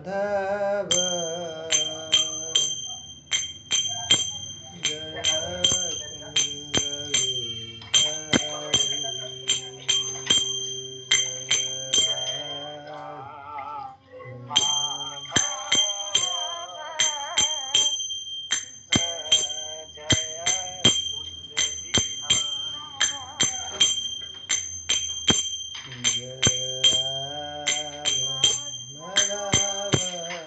माधव जय कुंज बिहारी जय राधा माधव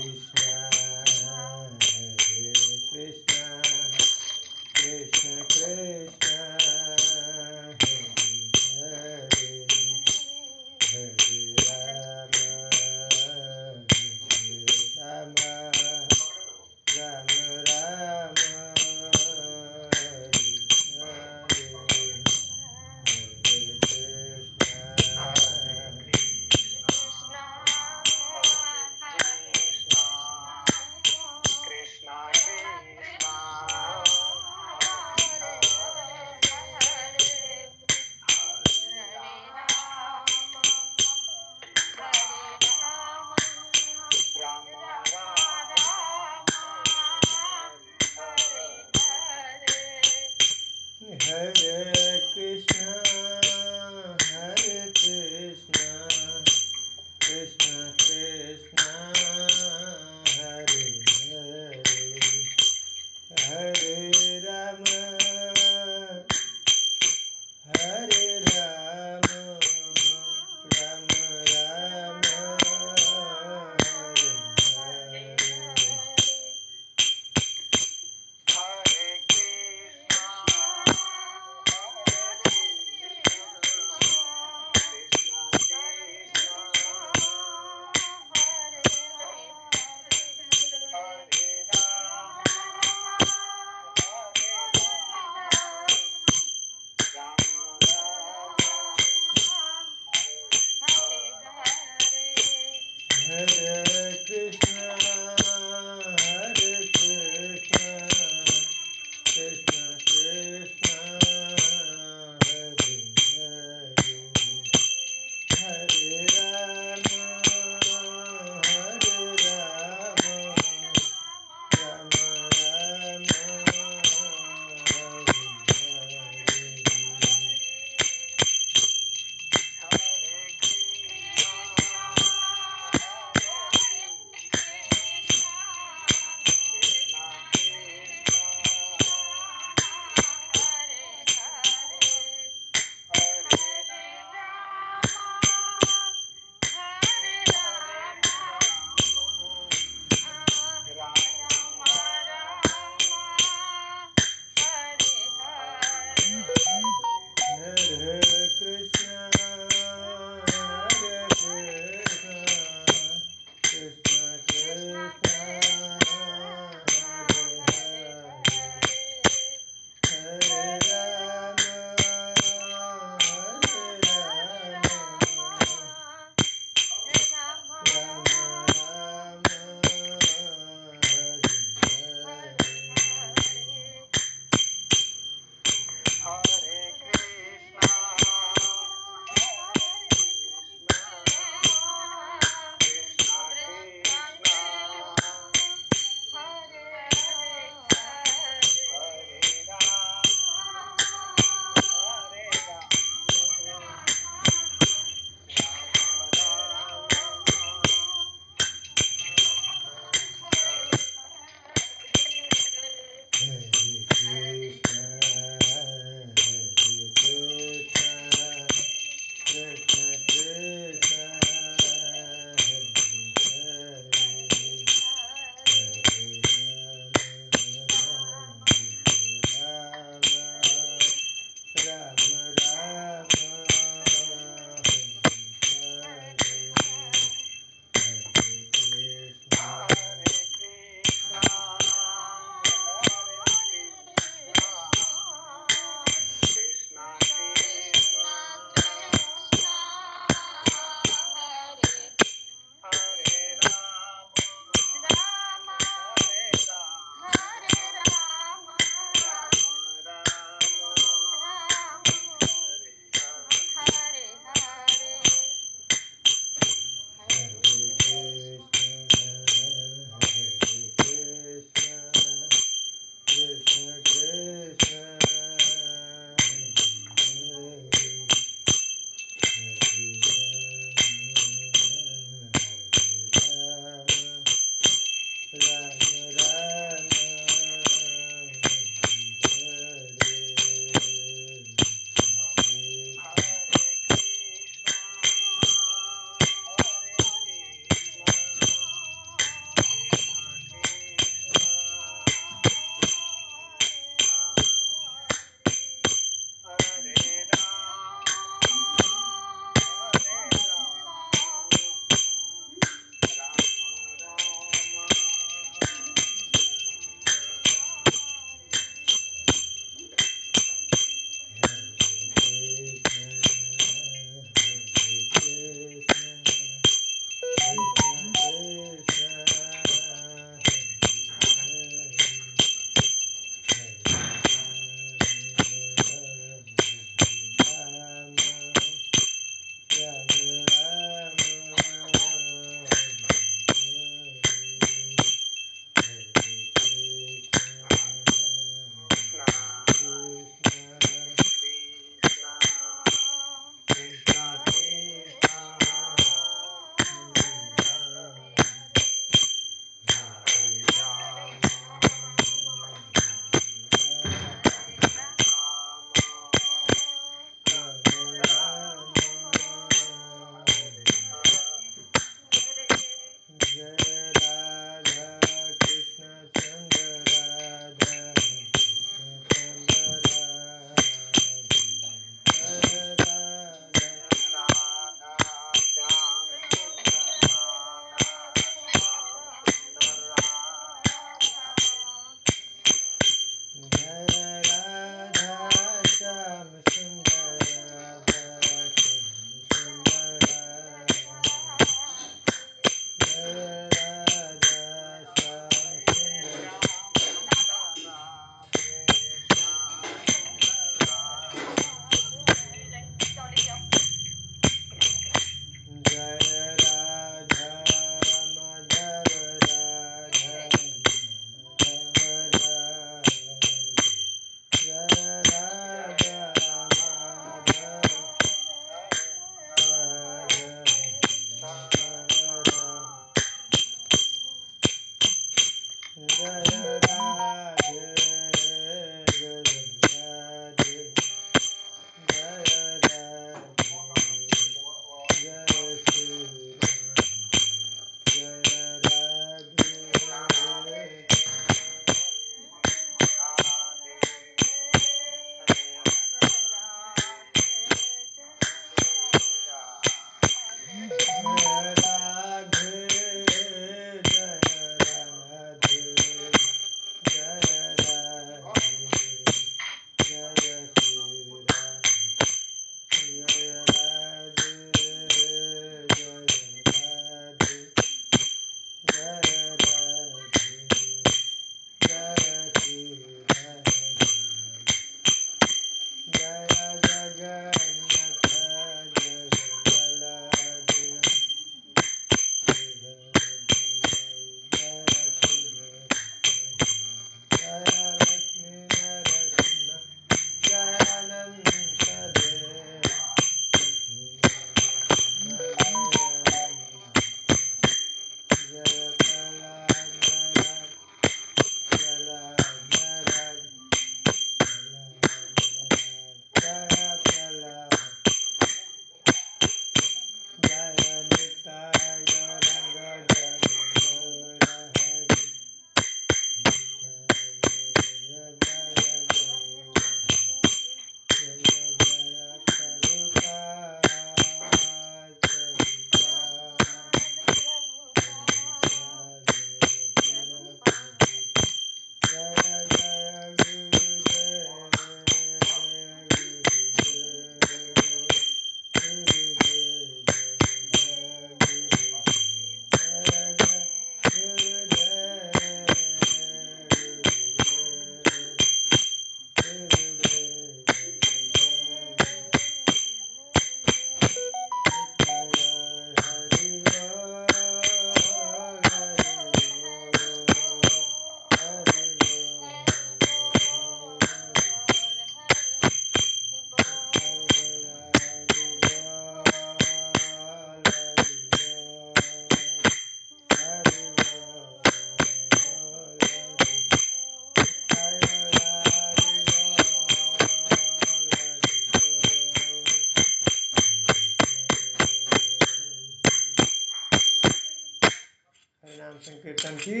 संकीर्तन की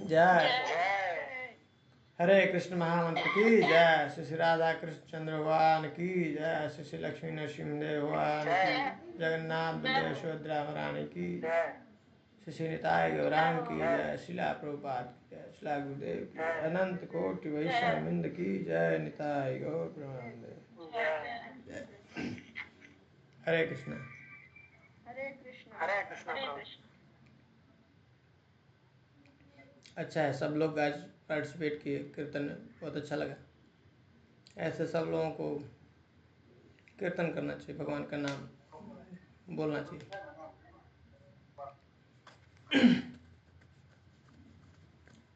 जय। हरे कृष्ण महामंत्र की जय। श्री श्री राधा कृष्ण चंद्र भगवान की जय। श्री श्री लक्ष्मी नरसिंहदेव भगवान की, जगन्नाथ बलदेव सुभद्रा महारानी की, श्री श्री निताय गौरांग की जय। शिला प्रभुपाद की जय। शिला गुरुदेव की जय। अनंत कोटि वैष्णववृंद की जय। निताय गौर प्रेमानंद जय। हरे कृष्ण। हरे कृष्ण। हरे कृष्ण। अच्छा है, सब लोग आज पार्टिसिपेट किए कीर्तन में, बहुत अच्छा लगा। ऐसे सब लोगों को कीर्तन करना चाहिए, भगवान का नाम बोलना चाहिए।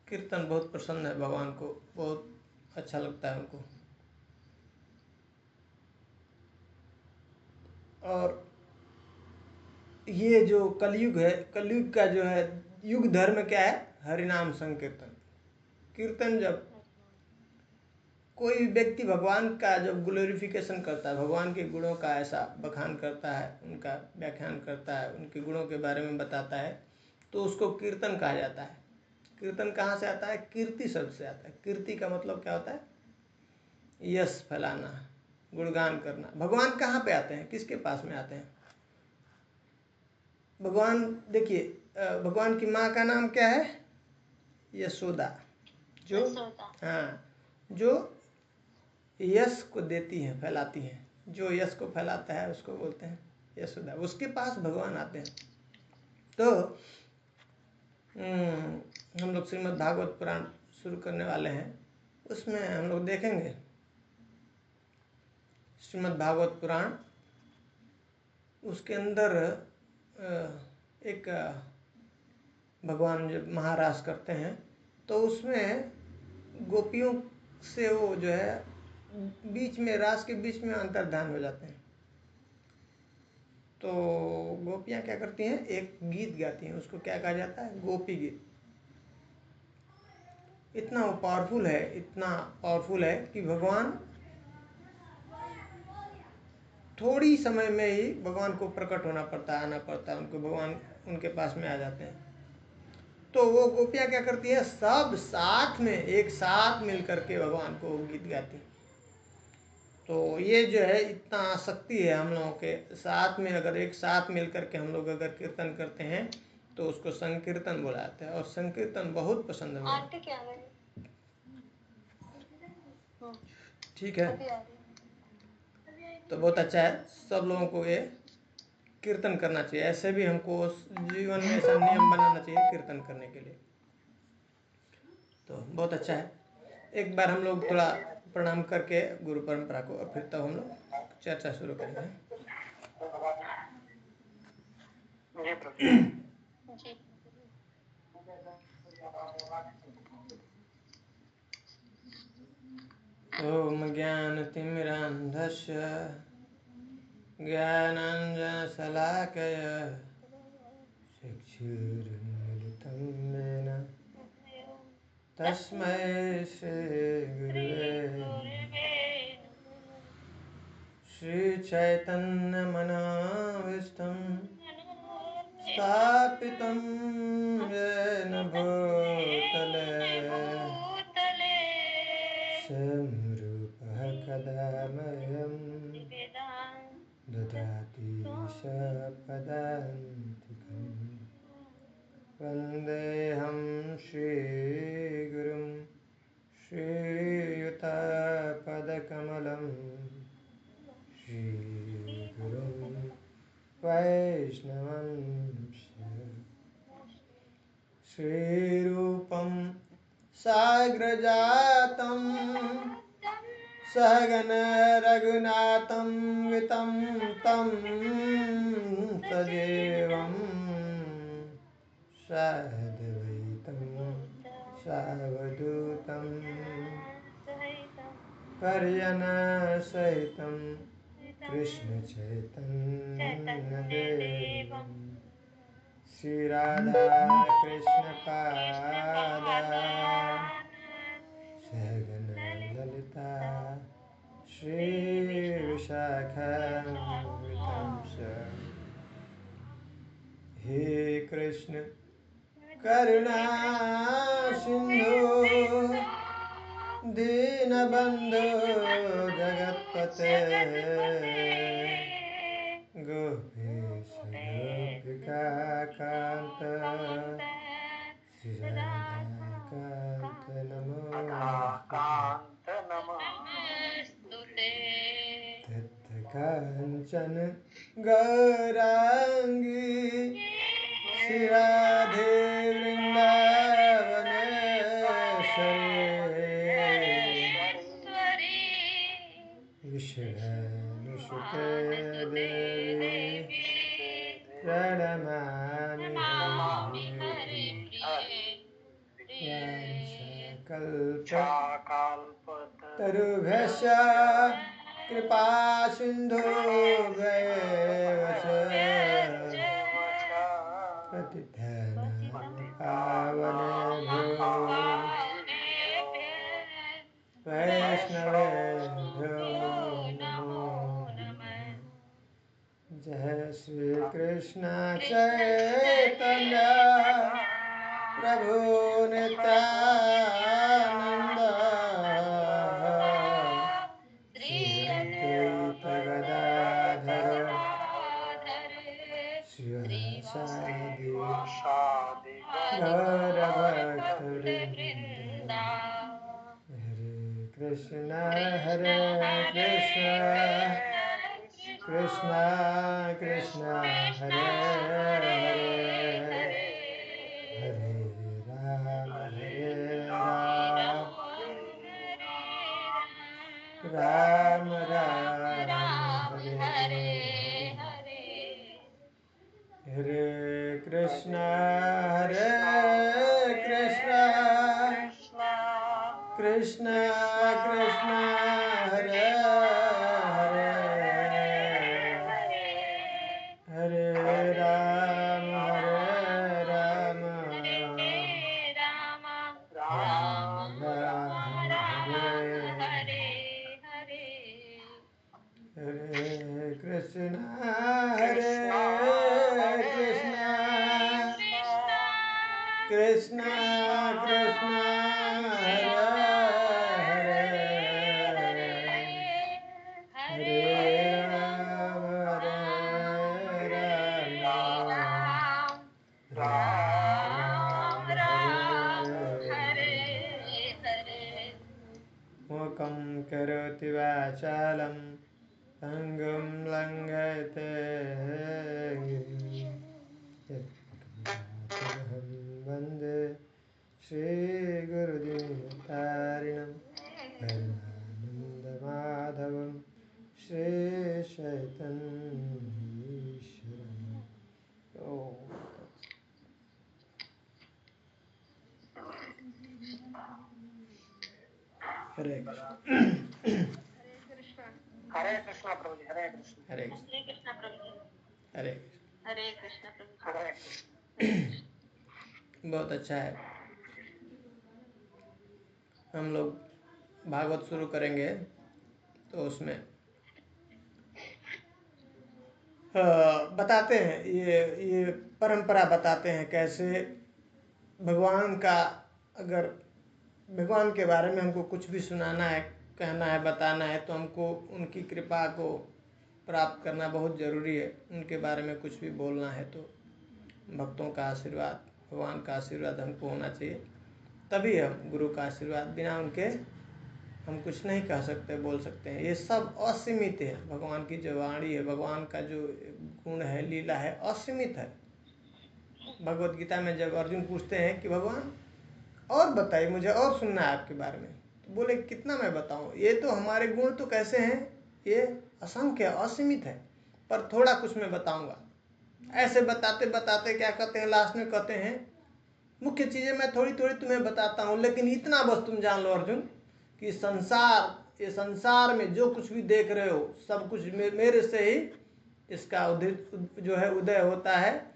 कीर्तन बहुत पसंद है भगवान को, बहुत अच्छा लगता है उनको। और ये जो कलयुग है, कलयुग का जो है युग धर्म क्या है? हरिनाम संकीर्तन। कीर्तन जब कोई व्यक्ति भगवान का जब ग्लोरिफिकेशन करता है, भगवान के गुणों का ऐसा बखान करता है, उनका व्याख्यान करता है, उनके गुणों के बारे में बताता है, तो उसको कीर्तन कहा जाता है। कीर्तन कहाँ से आता है? कीर्ति शब्द से आता है। कीर्ति का मतलब क्या होता है? यश फैलाना, गुणगान करना। भगवान कहाँ पे आते हैं? किसके पास में आते हैं? भगवान, देखिए, भगवान की माँ का नाम क्या है? यशोदा। जो हाँ, जो यश को देती हैं, फैलाती हैं। जो यश को फैलाता है उसको बोलते हैं यशोदा। उसके पास भगवान आते हैं। तो हम लोग श्रीमद् भागवत पुराण शुरू करने वाले हैं, उसमें हम लोग देखेंगे श्रीमद् भागवत पुराण। उसके अंदर एक भगवान जब महारास करते हैं तो उसमें गोपियों से वो जो है बीच में, रास के बीच में अंतर्धान हो जाते हैं। तो गोपियाँ क्या करती हैं? एक गीत गाती हैं, उसको क्या कहा जाता है? गोपी गीत। इतना वो पावरफुल है, इतना पावरफुल है कि भगवान थोड़ी समय में ही भगवान को प्रकट होना पड़ता है, आना पड़ता है उनको, भगवान उनके पास में आ जाते हैं। तो वो गोपियाँ क्या करती हैं? सब साथ में, एक साथ मिल करके भगवान को गीत गाती हैं। तो ये जो है इतना आसक्ति है हम लोगों के साथ में, अगर एक साथ मिल करके हम लोग अगर कीर्तन करते हैं तो उसको संकीर्तन बोला जाता है। और संकीर्तन बहुत पसंद है मुझे। ठीक है, तो बहुत अच्छा है, सब लोगों को ये कीर्तन करना चाहिए। ऐसे भी हमको जीवन में ऐसा नियम बनाना चाहिए कीर्तन करने के लिए। तो बहुत अच्छा है। एक बार हम लोग थोड़ा प्रणाम करके गुरु परंपरा को, और फिर तब हम लोग चर्चा शुरू करेंगे। ओम ज्ञानतिमिरान्धस्य ज्ञानाञ्जनशलाकया चक्षुरुन्मिलितं येन तस्मै श्रीगुरुवे श्रीचैतन्यमनोभीष्टं स्थापितं येन भूतले स्वयं कदा मह्यं ददाति स्वपदान्तिकं। वन्देऽहं श्रीगुरुं श्रीयुतापदकमलं श्रीगुरुं वैष्णवंश श्रीरूपं साग्रजातं सहगण रघुनाथं वितं तं सजीवं साद्वैतं सावधूतं परिजनसहितं कृष्णचैतन्यदेवं श्रीराधा कृष्णपादा सहगण ललिता श्रीविशाखान्वितं च। हे कृष्ण करुणा सिंधु दीनबंधु जगत्पते गोपीश गोपिका कांत श्री राधाकांत नमोस्तुते तप्त कांचन गौरांगी श्री राधे वृंदावनेश्वरी विषयानुसुते देवी प्रणमामि वाञ्छाकल्पतरुभ्यश्च कृपा सिन्धुभ्येव च पतितानां पावनेभ्यो वैष्णवेभ्यो नमो नमः। जय श्री कृष्ण चैतन्य प्रभु नित्यानंद श्री अद्वैत गदाधर श्रीवासादि गौरभक्तवृंद। हरे कृष्ण कृष्ण कृष्ण हरे हरे हरे राम राम राम हरे हरे हरे कृष्ण कृष्ण कृष्ण हरे हरे हरे राम राम हरे हरे कृष्ण कृष्ण कृष्ण हरे हरे राम हरे मूकं करोति वाचालं अंगुं लंघयते यत्कृपातमहं वन्दे श्रीगुरुदीनतारिणं परमानन्दमाधवं श्रीचैतन्यईश्वरम्। ओम हरे कृष्ण। हरे कृष्णा प्रभु जी, हरे कृष्ण। हरे कृष्ण प्रभु जी, हरे हरे कृष्ण प्रभु जी, हरे कृष्ण। बहुत अच्छा है। हम लोग भागवत शुरू करेंगे तो उसमें बताते हैं, ये परंपरा बताते हैं कैसे भगवान का, अगर भगवान के बारे में हमको कुछ भी सुनाना है, कहना है, बताना है तो हमको उनकी कृपा को प्राप्त करना बहुत ज़रूरी है। उनके बारे में कुछ भी बोलना है तो भक्तों का आशीर्वाद, भगवान का आशीर्वाद हमको होना चाहिए, तभी हम गुरु का आशीर्वाद, बिना उनके हम कुछ नहीं कह सकते, बोल सकते हैं। ये सब असीमित है। भगवान की जो वाणी है, भगवान का जो गुण है, लीला है, असीमित है। भगवत गीता में जब अर्जुन पूछते हैं कि भगवान और बताइए, मुझे और सुनना है आपके बारे में, तो बोले कितना मैं बताऊं, ये तो हमारे गुण तो कैसे हैं, ये असंख्य असीमित है, पर थोड़ा कुछ मैं बताऊंगा। ऐसे बताते बताते क्या कहते हैं, लास्ट में कहते हैं मुख्य चीज़ें मैं थोड़ी थोड़ी तुम्हें बताता हूँ, लेकिन इतना बस तुम जान लो अर्जुन कि ये संसार में जो कुछ भी देख रहे हो सब कुछ मेरे से ही इसका जो है उदय होता है,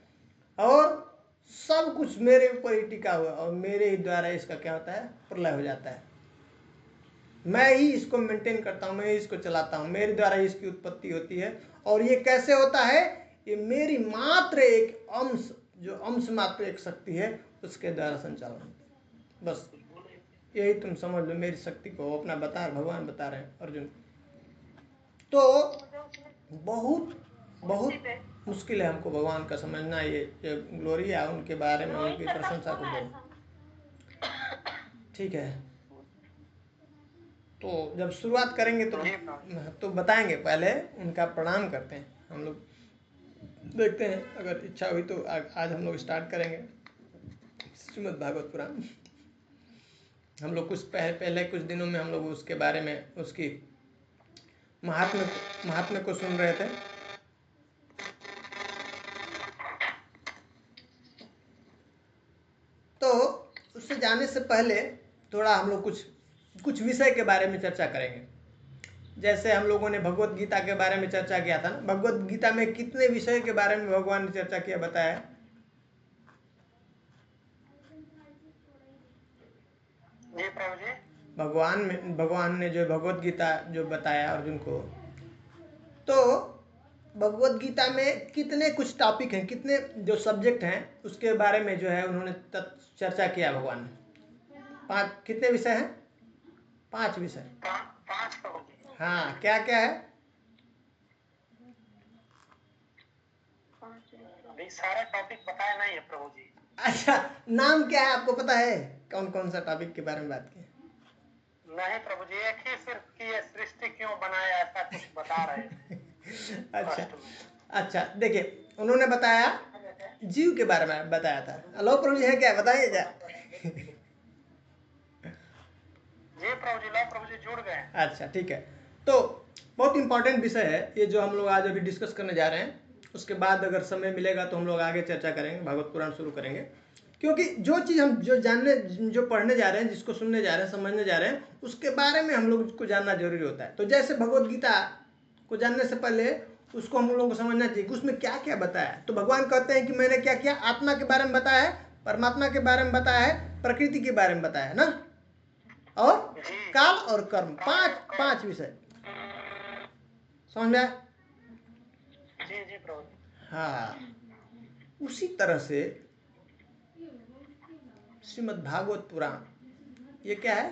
और सब कुछ मेरे ऊपर ही टिका हुआ, और मेरे ही द्वारा इसका क्या होता है, प्रलय हो जाता है। मैं ही इसको मेंटेन करता हूँ, मैं ही इसको चलाता हूँ, मेरे द्वारा ही इसकी उत्पत्ति होती है। और ये कैसे होता है, ये मेरी मात्र एक अंश, जो अंश मात्र एक शक्ति है, उसके द्वारा संचालन होता है। बस यही तुम समझ लो, मेरी शक्ति को अपना भगवान बता रहे हैं अर्जुन। तो बहुत बहुत मुश्किल है हमको भगवान का समझना। ये ग्लोरी है उनके बारे में, उनकी प्रशंसा को बहुत, ठीक है। तो जब शुरुआत करेंगे तो बताएंगे, पहले उनका प्रणाम करते हैं हम लोग, देखते हैं अगर इच्छा हुई तो आज हम लोग स्टार्ट करेंगे श्रीमद् भागवत पुराण। हम लोग कुछ पहले कुछ दिनों में हम लोग उसके बारे में, उसकी महात्म्य को सुन रहे थे। तो उससे जाने से पहले थोड़ा हम लोग कुछ विषय के बारे में चर्चा करेंगे। जैसे हम लोगों ने भगवत गीता के बारे में चर्चा किया था ना, भगवत गीता में कितने विषय के बारे में भगवान ने चर्चा किया बताया? जी प्रभु जी। भगवान ने जो भगवत गीता जो बताया अर्जुन को, तो भगवत गीता में कितने कुछ टॉपिक हैं, कितने जो सब्जेक्ट हैं उसके बारे में जो है उन्होंने चर्चा किया भगवान ने। कितने विषय हैं? 5 विषय। 5 प्रभु जी। हाँ, क्या क्या है? अभी सारे टॉपिक बताए नहीं है प्रभु जी। अच्छा, नाम क्या है आपको पता है? कौन कौन सा टॉपिक के बारे में बात की? नहीं प्रभु जी, एक ही सिर्फ कि ये सृष्टि क्यों बनाया, ऐसा कुछ बता रहे हैं। अच्छा देखिए, उन्होंने बताया जीव के बारे में बताया था। हेलो प्रभु जी, है क्या? बताइए जा। जी प्रभु जी, लो प्रभु जी जुड़ गए। अच्छा ठीक है, तो बहुत इंपॉर्टेंट विषय है ये जो हम लोग आज अभी डिस्कस करने जा रहे हैं। उसके बाद अगर समय मिलेगा तो हम लोग आगे चर्चा करेंगे, भागवत पुराण शुरू करेंगे। क्योंकि जो चीज़ हम जो पढ़ने जा रहे हैं, जिसको सुनने जा रहे हैं, समझने जा रहे हैं, उसके बारे में हम लोग को जानना जरूरी होता है। तो जैसे भगवत गीता को जानने से पहले उसको हम लोगों को समझना चाहिए कि उसमें क्या क्या बताया है। तो भगवान कहते हैं कि मैंने क्या किया, आत्मा के बारे में बताया है, परमात्मा के बारे में बताया है, प्रकृति के बारे में बताया है ना, और काल और कर्म, 5 विषय। समझ में आया? जी जी प्रभु। हाँ, उसी तरह से श्रीमद् भागवत पुराण ये क्या है?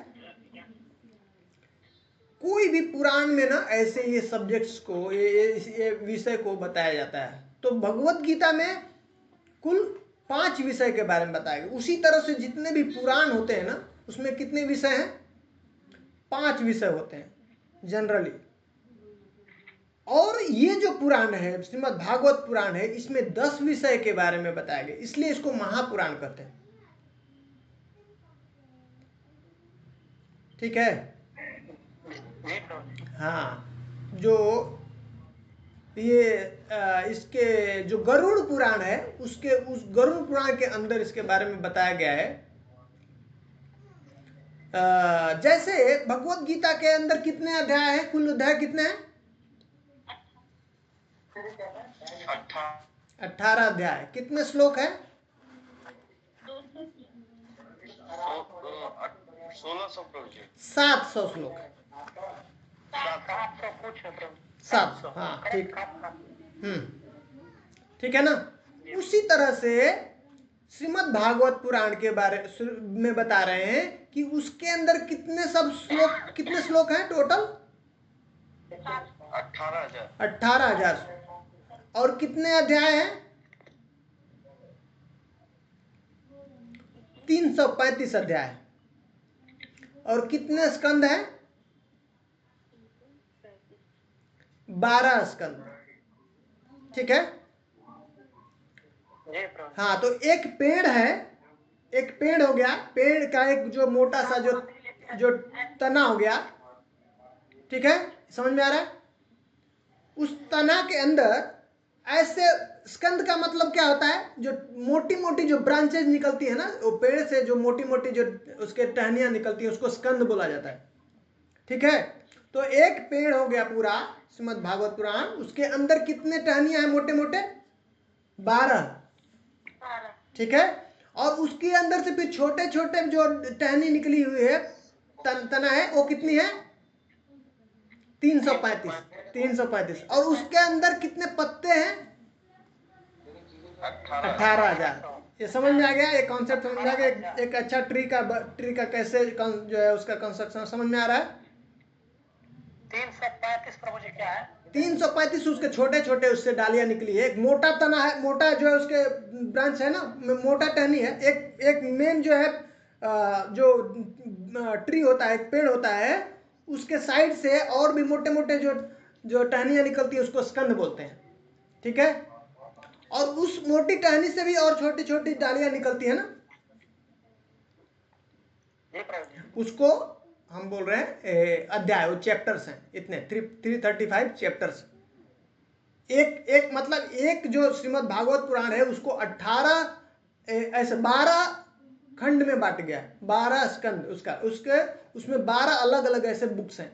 कोई भी पुराण में ना ऐसे ये सब्जेक्ट्स को, ये विषय को बताया जाता है। तो भगवत गीता में कुल 5 विषय के बारे में बताया गया। उसी तरह से जितने भी पुराण होते हैं ना, उसमें कितने विषय हैं? 5 विषय होते हैं जनरली। और ये जो पुराण है, श्रीमद् भागवत पुराण है, इसमें 10 विषय के बारे में बताया गया, इसलिए इसको महापुराण कहते हैं। ठीक है? हाँ, जो ये इसके जो गरुड़ पुराण है, उस गरुड़ पुराण के अंदर इसके बारे में बताया गया है। जैसे भगवत गीता के अंदर कितने अध्याय हैं? कुल अध्याय कितने हैं? 18 अध्याय। कितने श्लोक है? 700 श्लोक है। 700, हाँ ठीक। ठीक है ना? उसी तरह से श्रीमद् भागवत पुराण के बारे में बता रहे हैं कि उसके अंदर कितने श्लोक हैं टोटल? 18,000। और कितने अध्याय हैं? 335 अध्याय। और कितने स्कंद हैं? 12 स्कंद। ठीक है? हाँ, तो एक पेड़ है, एक पेड़ हो गया, पेड़ का एक जो मोटा सा जो तना हो गया। ठीक है, समझ में आ रहा है? उस तना के अंदर ऐसे स्कंद का मतलब क्या होता है? जो मोटी मोटी जो ब्रांचेज निकलती है ना, वो पेड़ से जो मोटी मोटी जो उसके टहनियां निकलती है, उसको स्कंद बोला जाता है। ठीक है, तो एक पेड़ हो गया पूरा श्रीमद् भागवत पुराण, उसके अंदर कितने टहनियां हैं मोटे मोटे? 12। ठीक है, और उसके अंदर से फिर छोटे छोटे जो टहनी निकली हुई है, तना है, वो कितनी है? 335। और उसके अंदर कितने पत्ते हैं? 18,000। ये समझ में आ गया, ये कॉन्सेप्ट समझ में आ गया। एक अच्छा ट्री का कैसे जो है उसका कंस्ट्रक्शन समझ में आ रहा है। 335 प्रभु जी क्या है? 335 उसके छोटे छोटे उससे डालियां निकली है। एक मोटा तना है, मोटा जो है उसके ब्रांच है ना, मोटा टहनी है। एक मेन जो है जो ट्री होता है, एक पेड़ होता है, उसके साइड से और भी मोटे मोटे जो टहनियां निकलती है उसको स्कंद बोलते हैं। ठीक है, और उस मोटी टहनी से भी और छोटी छोटी डालियां निकलती है ना, जी प्रभु जी। उसको हम बोल रहे हैं अध्याय, वो चैप्टर्स हैं इतने 335 चैप्टर्स। एक मतलब एक जो श्रीमद् भागवत पुराण है उसको 18 ऐसे 12 खंड में बांट गया, 12 स्कंद उसमें 12 अलग अलग ऐसे बुक्स हैं,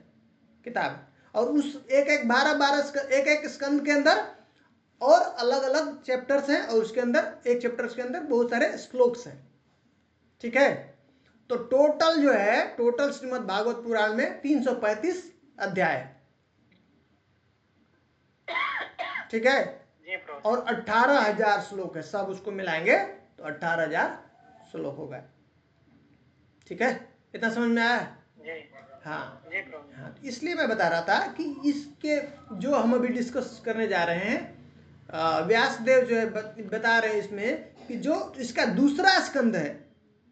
किताब। और उस एक एक 12 एक एक स्कंद के अंदर और अलग अलग चैप्टर्स हैं, और उसके अंदर एक चैप्टर्स के अंदर बहुत सारे श्लोक्स हैं। ठीक है, तो टोटल श्रीमद् भागवत पुराण में 335 अध्याय है। ठीक है, जी प्रभु। और 18,000 श्लोक है, सब उसको मिलाएंगे तो 18,000 श्लोक हो गए। ठीक है, इतना समझ में आया? जी हाँ जी प्रभु। हाँ, इसलिए मैं बता रहा था कि इसके जो हम अभी डिस्कस करने जा रहे हैं, व्यासदेव जो है बता रहे हैं इसमें कि जो इसका दूसरा स्कंद है।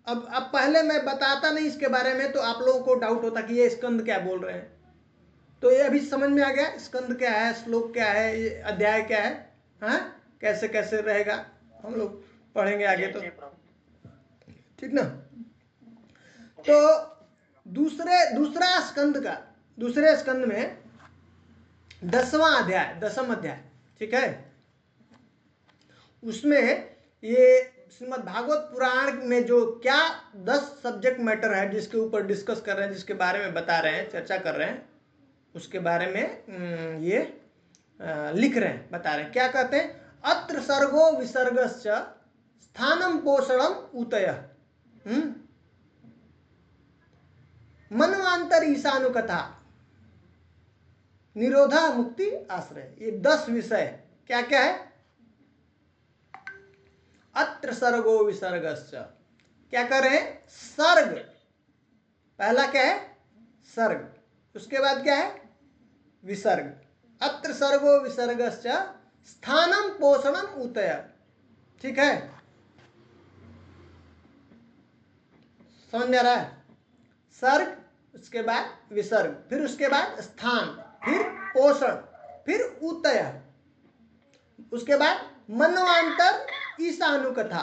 अब पहले मैं बताता नहीं इसके बारे में तो आप लोगों को डाउट होता कि ये स्कंद क्या बोल रहे हैं। तो ये अभी समझ में आ गया, स्कंद क्या है, श्लोक क्या है, ये अध्याय क्या है। हाँ, कैसे कैसे रहेगा हम लोग पढ़ेंगे आगे तो। ठीक ना। तो दूसरे स्कंद में 10वां अध्याय, 10वां अध्याय, ठीक है, उसमें ये श्रीमद् भागवत पुराण में जो क्या 10 सब्जेक्ट मैटर है जिसके ऊपर डिस्कस कर रहे हैं, जिसके बारे में बता रहे हैं, चर्चा कर रहे हैं, उसके बारे में ये लिख रहे हैं, बता रहे हैं। क्या कहते हैं? अत्र सर्गो विसर्गश्च स्थानम पोषणम उतय मनवांतर ईशानुकथा निरोधा मुक्ति आश्रय। ये 10 विषय क्या क्या है? अत्र सर्गो विसर्गश्च, क्या कर रहे हैं? सर्ग, पहला क्या है? सर्ग, उसके बाद क्या है? विसर्ग। अत्र सर्गो विसर्गश्च स्थानम पोषणम उतय। ठीक है, समझ में आ रहा है? सर्ग, उसके बाद विसर्ग, फिर उसके बाद स्थान, फिर पोषण, फिर उतय, उसके बाद मनवांतर ईशानुकथा,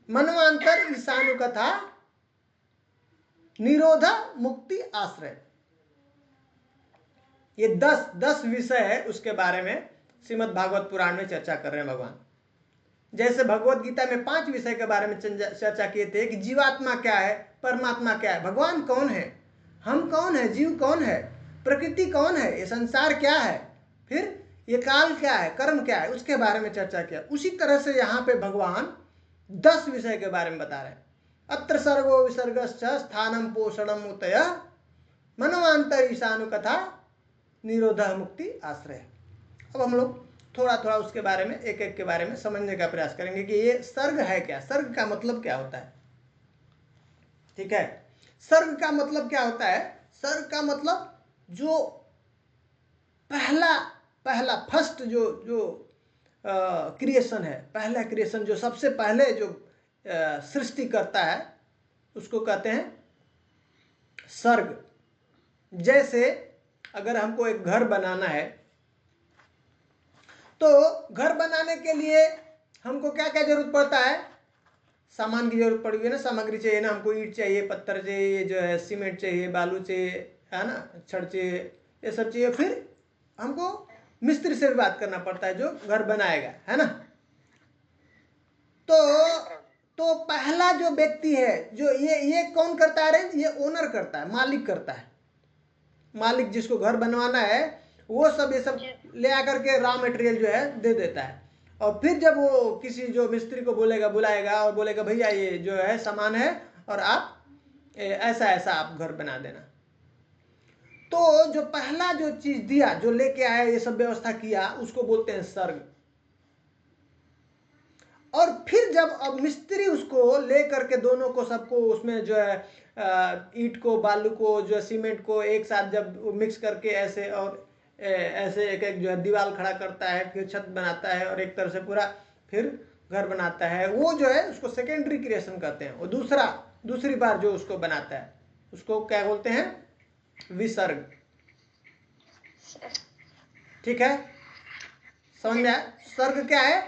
मनवांतर ईशानुकथा निरोधा मुक्ति आश्रय। ये 10 विषय है, उसके बारे में श्रीमद् भागवत पुराण में चर्चा कर रहे हैं भगवान। जैसे भगवत गीता में 5 विषय के बारे में चर्चा किए थे कि जीवात्मा क्या है, परमात्मा क्या है, भगवान कौन है, हम कौन है, जीव कौन है, प्रकृति कौन है, ये संसार क्या है, फिर ये काल क्या है, कर्म क्या है, उसके बारे में चर्चा किया। उसी तरह से यहाँ पे भगवान 10 विषय के बारे में बता रहे हैं। अत्र सर्गो विसर्गश्च स्थानम पोषणम उतय मनवांतर ईशानुकथा निरोधा मुक्ति आश्रय। अब हम लोग थोड़ा थोड़ा उसके बारे में एक एक के बारे में समझने का प्रयास करेंगे कि ये सर्ग है क्या, सर्ग का मतलब क्या होता है। ठीक है, सर्ग का मतलब क्या होता है? सर्ग का मतलब जो पहला फर्स्ट जो क्रिएशन है, पहला क्रिएशन, जो सबसे पहले जो सृष्टि करता है, उसको कहते हैं सर्ग। जैसे अगर हमको एक घर बनाना है तो घर बनाने के लिए हमको क्या क्या जरूरत पड़ता है? सामान की जरूरत पड़ेगी ना, सामग्री चाहिए ना, हमको ईंट चाहिए, पत्थर चाहिए, जो है सीमेंट चाहिए, बालू चाहिए, है ना, छड़ चाहिए, ये सब चाहिए। फिर हमको मिस्त्री से भी बात करना पड़ता है जो घर बनाएगा, है ना। तो पहला जो व्यक्ति है, जो ये कौन करता है? ये ओनर करता है, मालिक करता है। मालिक जिसको घर बनवाना है वो सब ये सब ले आकर के रॉ मटेरियल जो है दे देता है। और फिर जब वो किसी जो मिस्त्री को बुलाएगा और बोलेगा भैया ये जो है सामान है और आप ऐसा ऐसा आप घर बना देना। तो जो पहला जो चीज दिया, जो लेके आया, ये सब व्यवस्था किया, उसको बोलते हैं सर्ग। और फिर जब अब मिस्त्री उसको ले करके दोनों को सबको उसमें जो है ईंट को बालू को जो है सीमेंट को एक साथ जब मिक्स करके ऐसे और ऐसे एक एक जो है दीवार खड़ा करता है, फिर छत बनाता है और एक तरह से पूरा फिर घर बनाता है, वो जो है उसको सेकेंडरी क्रिएशन कहते हैं। और दूसरी बार जो उसको बनाता है उसको क्या बोलते हैं? विसर्ग। ठीक है, समझ में आया? सर्ग क्या है?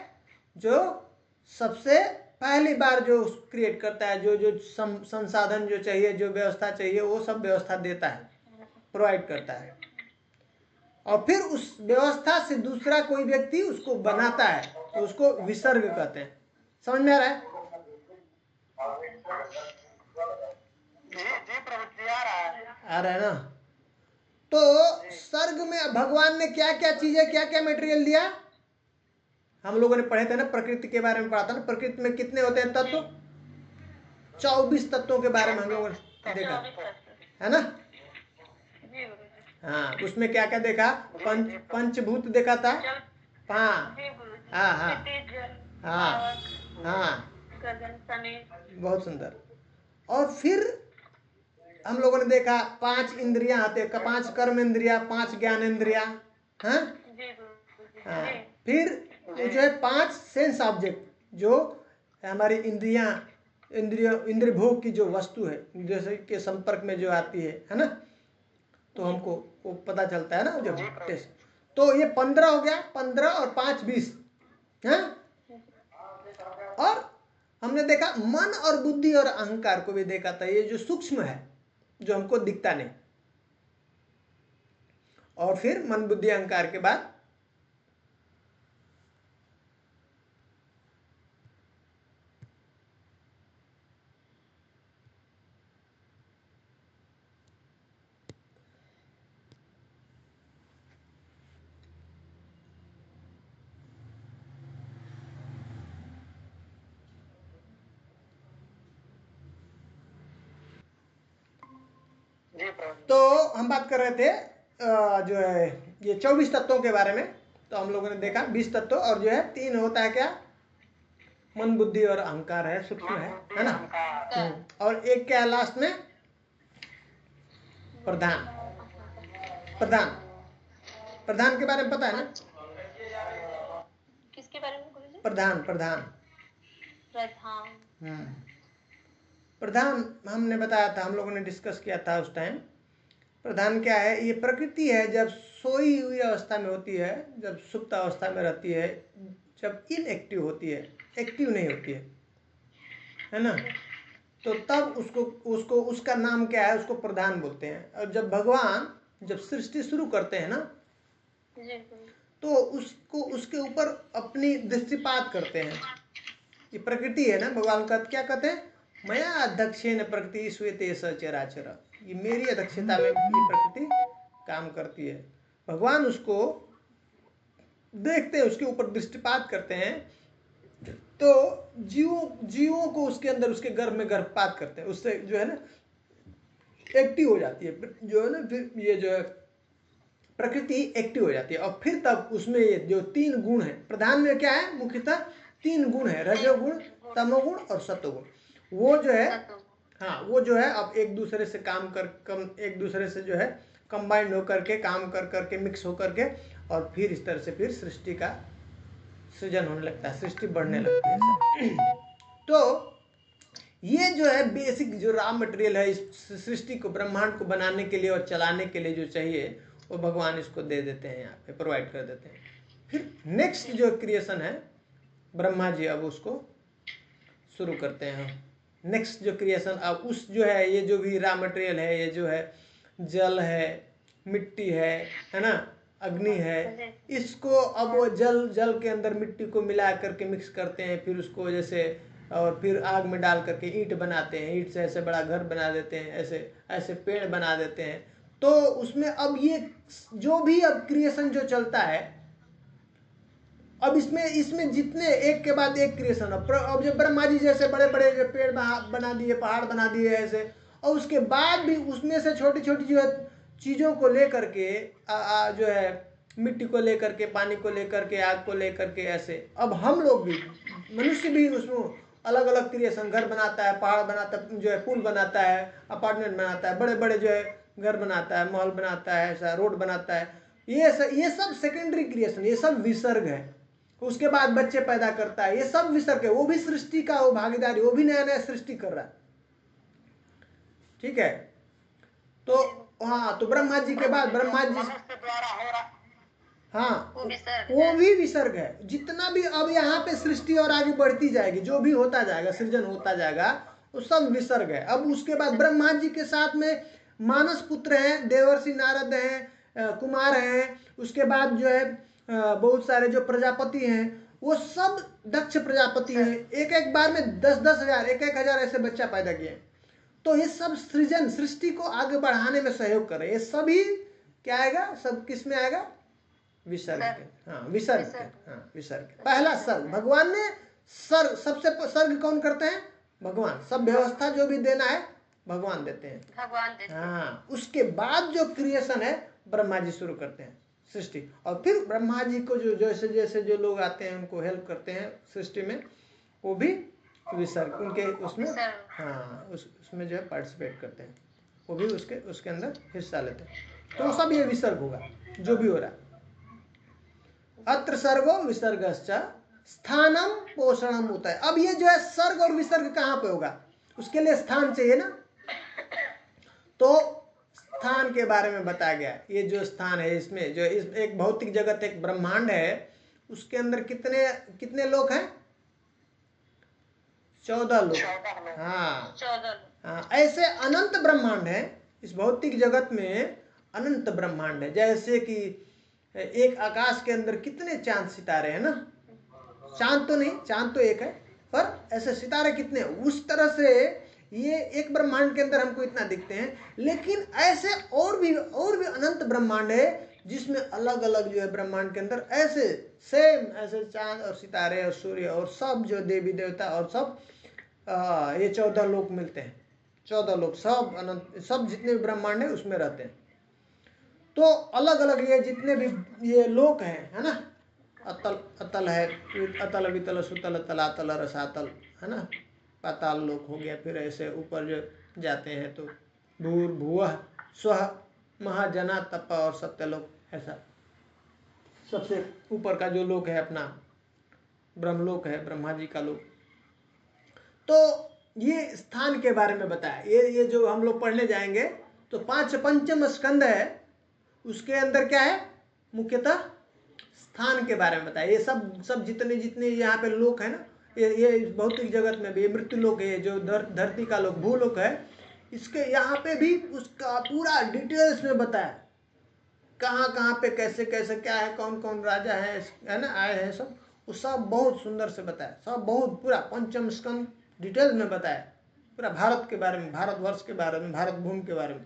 जो सबसे पहली बार जो क्रिएट करता है, जो जो संसाधन जो चाहिए, जो व्यवस्था चाहिए, वो सब व्यवस्था देता है, प्रोवाइड करता है, और फिर उस व्यवस्था से दूसरा कोई व्यक्ति उसको बनाता है, तो उसको विसर्ग कहते हैं। समझ में आ रहा है? जी प्रभु जी, आ रहा है। आ रहा है ना? तो सर्ग में भगवान ने क्या क्या चीजें, क्या क्या मटेरियल दिया? हम लोगों ने पढ़े थे ना, प्रकृति के बारे में पढ़ा था ना। प्रकृति में कितने होते हैं तत्व? 24 तत्वों के बारे में हम लोगों ने देखा है ना। हाँ, उसमें क्या क्या देखा? पंचभूत देखा था। हाँ हाँ हाँ हाँ हाँ, बहुत सुंदर। और फिर हम लोगों ने देखा 5 इंद्रियां आते हैं, 5 कर्म इंद्रिया, 5 ज्ञान इंद्रिया। हाँ हाँ, फिर जो है 5 सेंस ऑब्जेक्ट, जो हमारी इंद्रिय भोग की जो वस्तु है, जैसे के संपर्क में जो आती है ना, तो हमको वो पता चलता है ना जब टेस्ट। तो ये 15 हो गया, 15 और 5 20। हाँ, और हमने देखा मन और बुद्धि और अहंकार को भी देखा था, ये जो सूक्ष्म है, जो हमको दिखता नहीं। और फिर मन बुद्धि अहंकार के बाद तो हम बात कर रहे थे जो है ये 24 तत्वों के बारे में। तो हम लोगों ने देखा 20 तत्व, और जो है 3 होता है क्या? मन बुद्धि और अहंकार है, सूक्ष्म है ना। और एक क्या है लास्ट में? प्रधान। प्रधान के बारे में पता है ना? किसके बारे में गुरुजी? प्रधान हमने बताया था, हम लोगों ने डिस्कस किया था उस टाइम। प्रधान क्या है? ये प्रकृति है, जब सोई हुई अवस्था में होती है, जब सुप्त अवस्था में रहती है, जब इनएक्टिव होती है, एक्टिव नहीं होती है ना, तो तब उसको उसका नाम क्या है? उसको प्रधान बोलते हैं। और जब भगवान जब सृष्टि शुरू करते हैं ना, तो उसको उसके ऊपर अपनी दृष्टिपात करते हैं। ये प्रकृति है ना, भगवान का क्या कहते हैं? मया अध्यक्षेन प्रकृति श्वेते सचराचर, ये मेरी अध्यक्षता में ये प्रकृति काम करती है। भगवान उसको देखते हैं, उसके ऊपर दृष्टिपात करते हैं, तो जीवों को उसके अंदर, उसके गर्भ में गर्भपात करते हैं, उससे जो है ना एक्टिव हो जाती है, जो है ना, फिर ये जो है प्रकृति एक्टिव हो जाती है। और फिर तब उसमें ये जो 3 गुण है, प्रधान में क्या है? मुख्यतः 3 गुण है, रजोगुण, तमोगुण और सत्वगुण। वो जो है, हाँ, वो जो है अब एक दूसरे से एक दूसरे से जो है कंबाइंड होकर के, काम कर करके, मिक्स होकर के, और फिर इस तरह से फिर सृष्टि का सृजन होने लगता है, सृष्टि बढ़ने लगती है। तो ये जो है बेसिक जो रॉ मटेरियल है इस सृष्टि को, ब्रह्मांड को बनाने के लिए और चलाने के लिए जो चाहिए, वो भगवान इसको दे देते हैं, यहाँ पे प्रोवाइड कर देते हैं। फिर नेक्स्ट जो क्रिएशन है, ब्रह्मा जी अब उसको शुरू करते हैं। नेक्स्ट जो क्रिएशन, अब उस जो है, ये जो भी रॉ मटेरियल है, ये जो है जल है, मिट्टी है ना, अग्नि है, इसको अब वो जल के अंदर मिट्टी को मिला करके मिक्स करते हैं, फिर उसको जैसे, और फिर आग में डाल करके ईंट बनाते हैं, ईंट से ऐसे बड़ा घर बना देते हैं, ऐसे पेड़ बना देते हैं। तो उसमें अब ये जो भी अब क्रिएशन जो चलता है, अब इसमें जितने एक के बाद एक क्रिएशन, अब जो ब्रह्मा जी जैसे बड़े बड़े जो पेड़ बना दिए, पहाड़ बना दिए ऐसे, और उसके बाद भी उसमें से छोटी छोटी जो है चीज़ों को लेकर के जो है मिट्टी को लेकर के, पानी को लेकर के, आग को लेकर के, ऐसे अब हम लोग भी, मनुष्य भी उसमें अलग अलग क्रिएशन, घर बनाता है, पहाड़ बनाता है, जो है पुल बनाता है, अपार्टमेंट बनाता है, बड़े बड़े जो है घर बनाता है, महल बनाता है, ऐसा रोड बनाता है। ये सब सेकेंडरी क्रिएशन, ये सब विसर्ग है। उसके बाद बच्चे पैदा करता है, ये सब विसर्ग है। वो भी सृष्टि का वो भागीदारी, वो भी नया नया सृष्टि कर रहा है। ठीक है, तो हाँ, तो ब्रह्मा जी के बाद ब्रह्मा जी मनुष्य द्वारा हो रहा, हाँ वो विसर्ग वो है। भी विसर्ग है। जितना भी अब यहाँ पे सृष्टि और आगे बढ़ती जाएगी, जो भी होता जाएगा, सृजन होता जाएगा, वो सब विसर्ग है। अब उसके बाद ब्रह्मा जी के साथ में मानस पुत्र हैं, देवर्षि नारद हैं, कुमार हैं, उसके बाद जो है बहुत सारे जो प्रजापति हैं, वो सब दक्ष प्रजापति हैं। एक एक बार में 10-10 हजार, 1-1 हजार ऐसे बच्चा पैदा किए। तो ये सब सृजन, सृष्टि को आगे बढ़ाने में सहयोग कर रहे हैं। ये सभी क्या आएगा, सब किस में आएगा, विसर्ग के। हाँ, विसर्ग के। हाँ, विसर्ग के। पहला सर्ग भगवान ने, सर्ग सबसे सर्ग कौन करते हैं, भगवान। सब व्यवस्था जो भी देना है भगवान देते हैं, भगवान देते हैं। हाँ। उसके बाद जो क्रिएशन है ब्रह्मा जी शुरू करते हैं सृष्टि, और फिर ब्रह्मा जी को जो जैसे जैसे जो लोग आते हैं उनको हेल्प करते हैं सृष्टि में, वो भी विसर्ग उनके उसमें, विसर्ग। हाँ, उसमें जो है पार्टिसिपेट करते हैं, वो भी उसके अंदर हिस्सा लेते हैं। तो सब ये विसर्ग होगा जो भी हो रहा है। अत्र सर्गो विसर्गश्च स्थानम पोषणम होता है। अब ये जो है सर्ग और विसर्ग कहाँ पे होगा, उसके लिए स्थान चाहिए ना, तो स्थान के बारे में बताया गया। ये जो स्थान है, इसमें जो इस एक भौतिक जगत, एक ब्रह्मांड है, उसके अंदर कितने कितने लोग हैं, 14 लोग। 14 लोग। हाँ 14 हाँ, ऐसे अनंत ब्रह्मांड है इस भौतिक जगत में, अनंत ब्रह्मांड है। जैसे कि एक आकाश के अंदर कितने चांद सितारे हैं ना, चांद तो नहीं, चांद तो एक है, पर ऐसे सितारे कितने, उस तरह से ये एक ब्रह्मांड के अंदर हमको इतना दिखते हैं। लेकिन ऐसे और भी अनंत ब्रह्मांड है जिसमें अलग अलग जो है ब्रह्मांड के अंदर ऐसे सेम ऐसे चांद और सितारे और सूर्य और सब जो देवी देवता और सब ये 14 लोक मिलते हैं। 14 लोक सब अनंत, सब जितने भी ब्रह्मांड है उसमें रहते हैं। तो अलग अलग ये जितने भी ये लोक हैं, है ना, अतल है, अतल वितल सुतल तलातल रसातल, है ना, पाताल लोक हो गया। फिर ऐसे ऊपर जो जाते हैं तो भूर भुवः स्वः महाजना तप और सत्यलोक, ऐसा सबसे ऊपर का जो लोक है अपना ब्रह्मलोक है, ब्रह्मा जी का लोक। तो ये स्थान के बारे में बताया। ये जो हम लोग पढ़ने जाएंगे तो पंचम स्कंद है, उसके अंदर क्या है, मुख्यतः स्थान के बारे में बताया। ये सब जितने यहाँ पे लोक है ना, ये भौतिक जगत में भी मृत्यु लोक है, जो धरती का लोक भूलोक है, इसके यहाँ पे भी उसका पूरा डिटेल्स में बताया, कहाँ पे कैसे कैसे क्या है, कौन कौन राजा है ना, आए हैं सब, वो सब बहुत सुंदर से बताया। सब बहुत पूरा पंचम स्कंद डिटेल्स में बताया, पूरा भारत के बारे में, भारतवर्ष के बारे में, भारत भूमि के बारे में,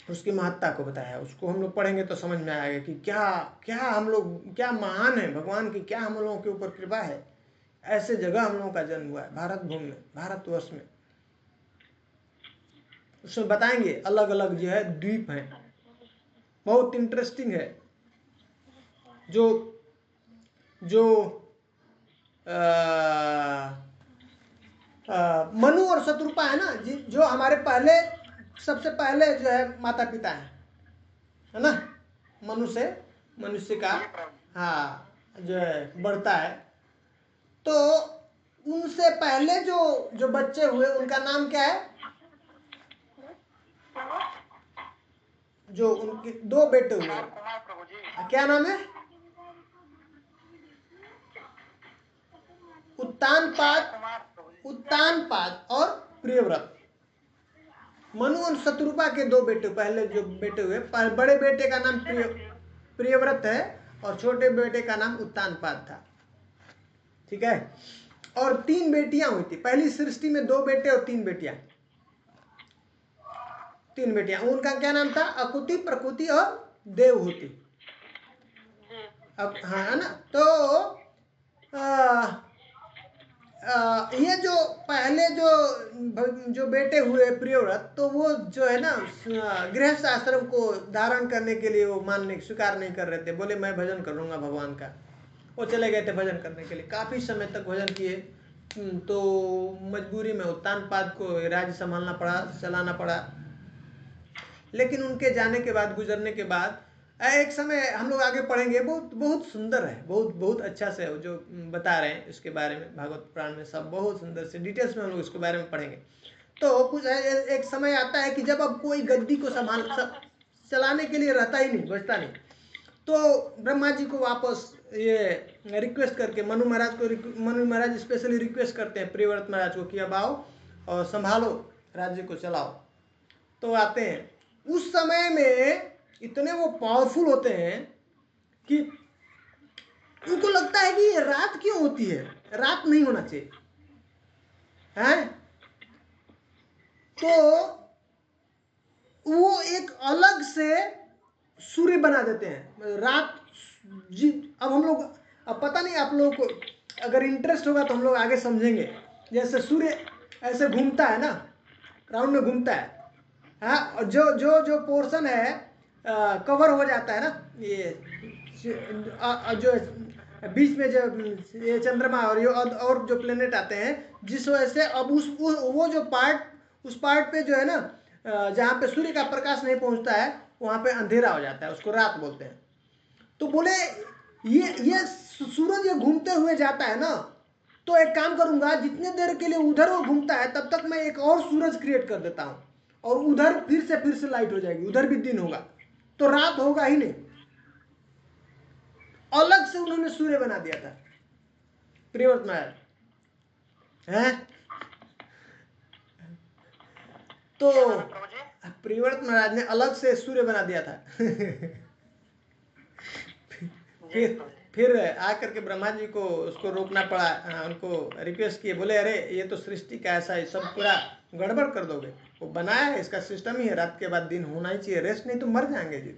उसकी महत्ता को बताया। उसको हम लोग पढ़ेंगे तो समझ में आएगा कि क्या हम लोग, क्या महान है भगवान की, क्या हम लोगों के ऊपर कृपा है, ऐसे जगह हम लोगों का जन्म हुआ है भारत भूमि में, भारतवर्ष में। उसमें बताएंगे अलग अलग जो है द्वीप हैं, बहुत इंटरेस्टिंग है। जो मनु और शत्रुपा है ना, जो हमारे पहले सबसे पहले जो है माता पिता है ना, मनुष्य का, हाँ, जो है बढ़ता है। तो उनसे पहले जो बच्चे हुए उनका नाम क्या है, जो उनके 2 बेटे हुए, कुमार प्रभु जी, क्या नाम है, उत्तानपाद और प्रियव्रत। मनु और शत्रुपा के 2 बेटे, पहले जो बेटे हुए, बड़े बेटे का नाम प्रियव्रत है और छोटे बेटे का नाम उत्तानपाद था। ठीक है, और 3 बेटियां हुई थी पहली सृष्टि में, 2 बेटे और 3 बेटियां। 3 बेटियां, उनका क्या नाम था, अकुति, प्रकुति और देवहूति। अब हाँ, है ना, तो ये जो पहले जो बेटे हुए प्रियव्रत, तो वो जो है ना गृहस्थ आश्रम को धारण करने के लिए वो मानने स्वीकार नहीं कर रहे थे। बोले मैं भजन करूंगा भगवान का। वो चले गए थे भजन करने के लिए, काफी समय तक भजन किए। तो मजबूरी में उत्तानपाद को राज्य संभालना पड़ा, चलाना पड़ा। लेकिन उनके जाने के बाद, गुजरने के बाद एक समय हम लोग आगे पढ़ेंगे, बहुत बहुत सुंदर है, बहुत बहुत अच्छा से जो बता रहे हैं इसके बारे में भागवत पुराण में, सब बहुत सुंदर से डिटेल्स में हम लोग इसके बारे में पढ़ेंगे। तो कुछ एक समय आता है कि जब अब कोई गद्दी को चलाने के लिए रहता ही नहीं, बचता नहीं, तो ब्रह्मा जी को वापस ये रिक्वेस्ट करके मनु महाराज स्पेशली रिक्वेस्ट करते हैं प्रियव्रत महाराज को कि अब आओ और संभालो, राज्य को चलाओ। तो आते हैं। उस समय में इतने वो पावरफुल होते हैं कि उनको लगता है कि ये रात क्यों होती है, रात नहीं होना चाहिए है। तो वो एक अलग से सूर्य बना देते हैं रात जी। अब हम लोग, अब पता नहीं आप लोगों को अगर इंटरेस्ट होगा तो हम लोग आगे समझेंगे। जैसे सूर्य ऐसे घूमता है ना, राउंड में घूमता है, हाँ, और जो पोर्शन है कवर हो जाता है ना, ये जो बीच में जो ये चंद्रमा और जो प्लेनेट आते हैं, जिस वजह से अब वो जो पार्ट, उस पार्ट पे जो है ना जहाँ पे सूर्य का प्रकाश नहीं पहुंचता है, वहाँ पे अंधेरा हो जाता है, उसको रात बोलते हैं। तो बोले ये सूरज ये घूमते हुए जाता है ना, तो एक काम करूंगा, जितने देर के लिए उधर वो घूमता है तब तक मैं एक और सूरज क्रिएट कर देता हूं, और उधर फिर से लाइट हो जाएगी, उधर भी दिन होगा, तो रात होगा ही नहीं। अलग से उन्होंने सूर्य बना दिया था प्रियव्रत महाराज है। तो प्रियव्रत महाराज ने अलग से सूर्य बना दिया था। फिर आकर के ब्रह्मा जी को उसको रोकना पड़ा, उनको रिक्वेस्ट किए, बोले अरे ये तो सृष्टि का ऐसा है, सब पूरा गड़बड़ कर दोगे। वो बनाया है, इसका सिस्टम ही है, रात के बाद दिन होना ही चाहिए, रेस्ट नहीं तो मर जाएंगे जी,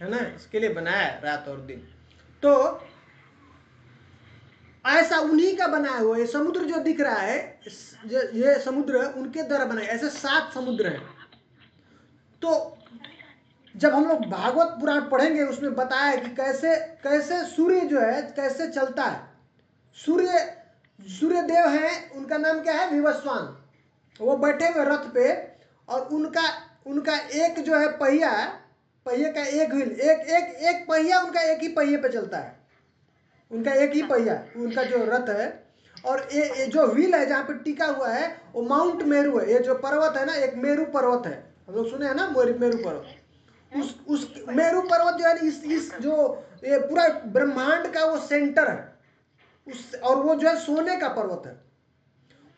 है ना, इसके लिए बनाया है रात और दिन। तो ऐसा उन्हीं का बनाया हुआ ये समुद्र जो दिख रहा है, ये समुद्र उनके द्वारा बनाए, ऐसे 7 समुद्र हैं। तो जब हम लोग भागवत पुराण पढ़ेंगे उसमें बताया है कि कैसे कैसे सूर्य जो है कैसे चलता है। सूर्य देव हैं, उनका नाम क्या है, विवस्वान। वो बैठे हुए रथ पे, और उनका एक जो है पहिए का एक व्हील, एक पहिया उनका एक ही पहिए पे चलता है, उनका एक ही पहिया, उनका जो रथ है। और ये जो व्हील है जहाँ पे टिका हुआ है वो माउंट मेरू है। ये जो पर्वत है ना, एक मेरू पर्वत है, हम लोग सुने हैं ना मेरू पर्वत। उस मेरू पर्वत जो है इस जो ये पूरा ब्रह्मांड का वो सेंटर है, और वो जो है सोने का पर्वत है।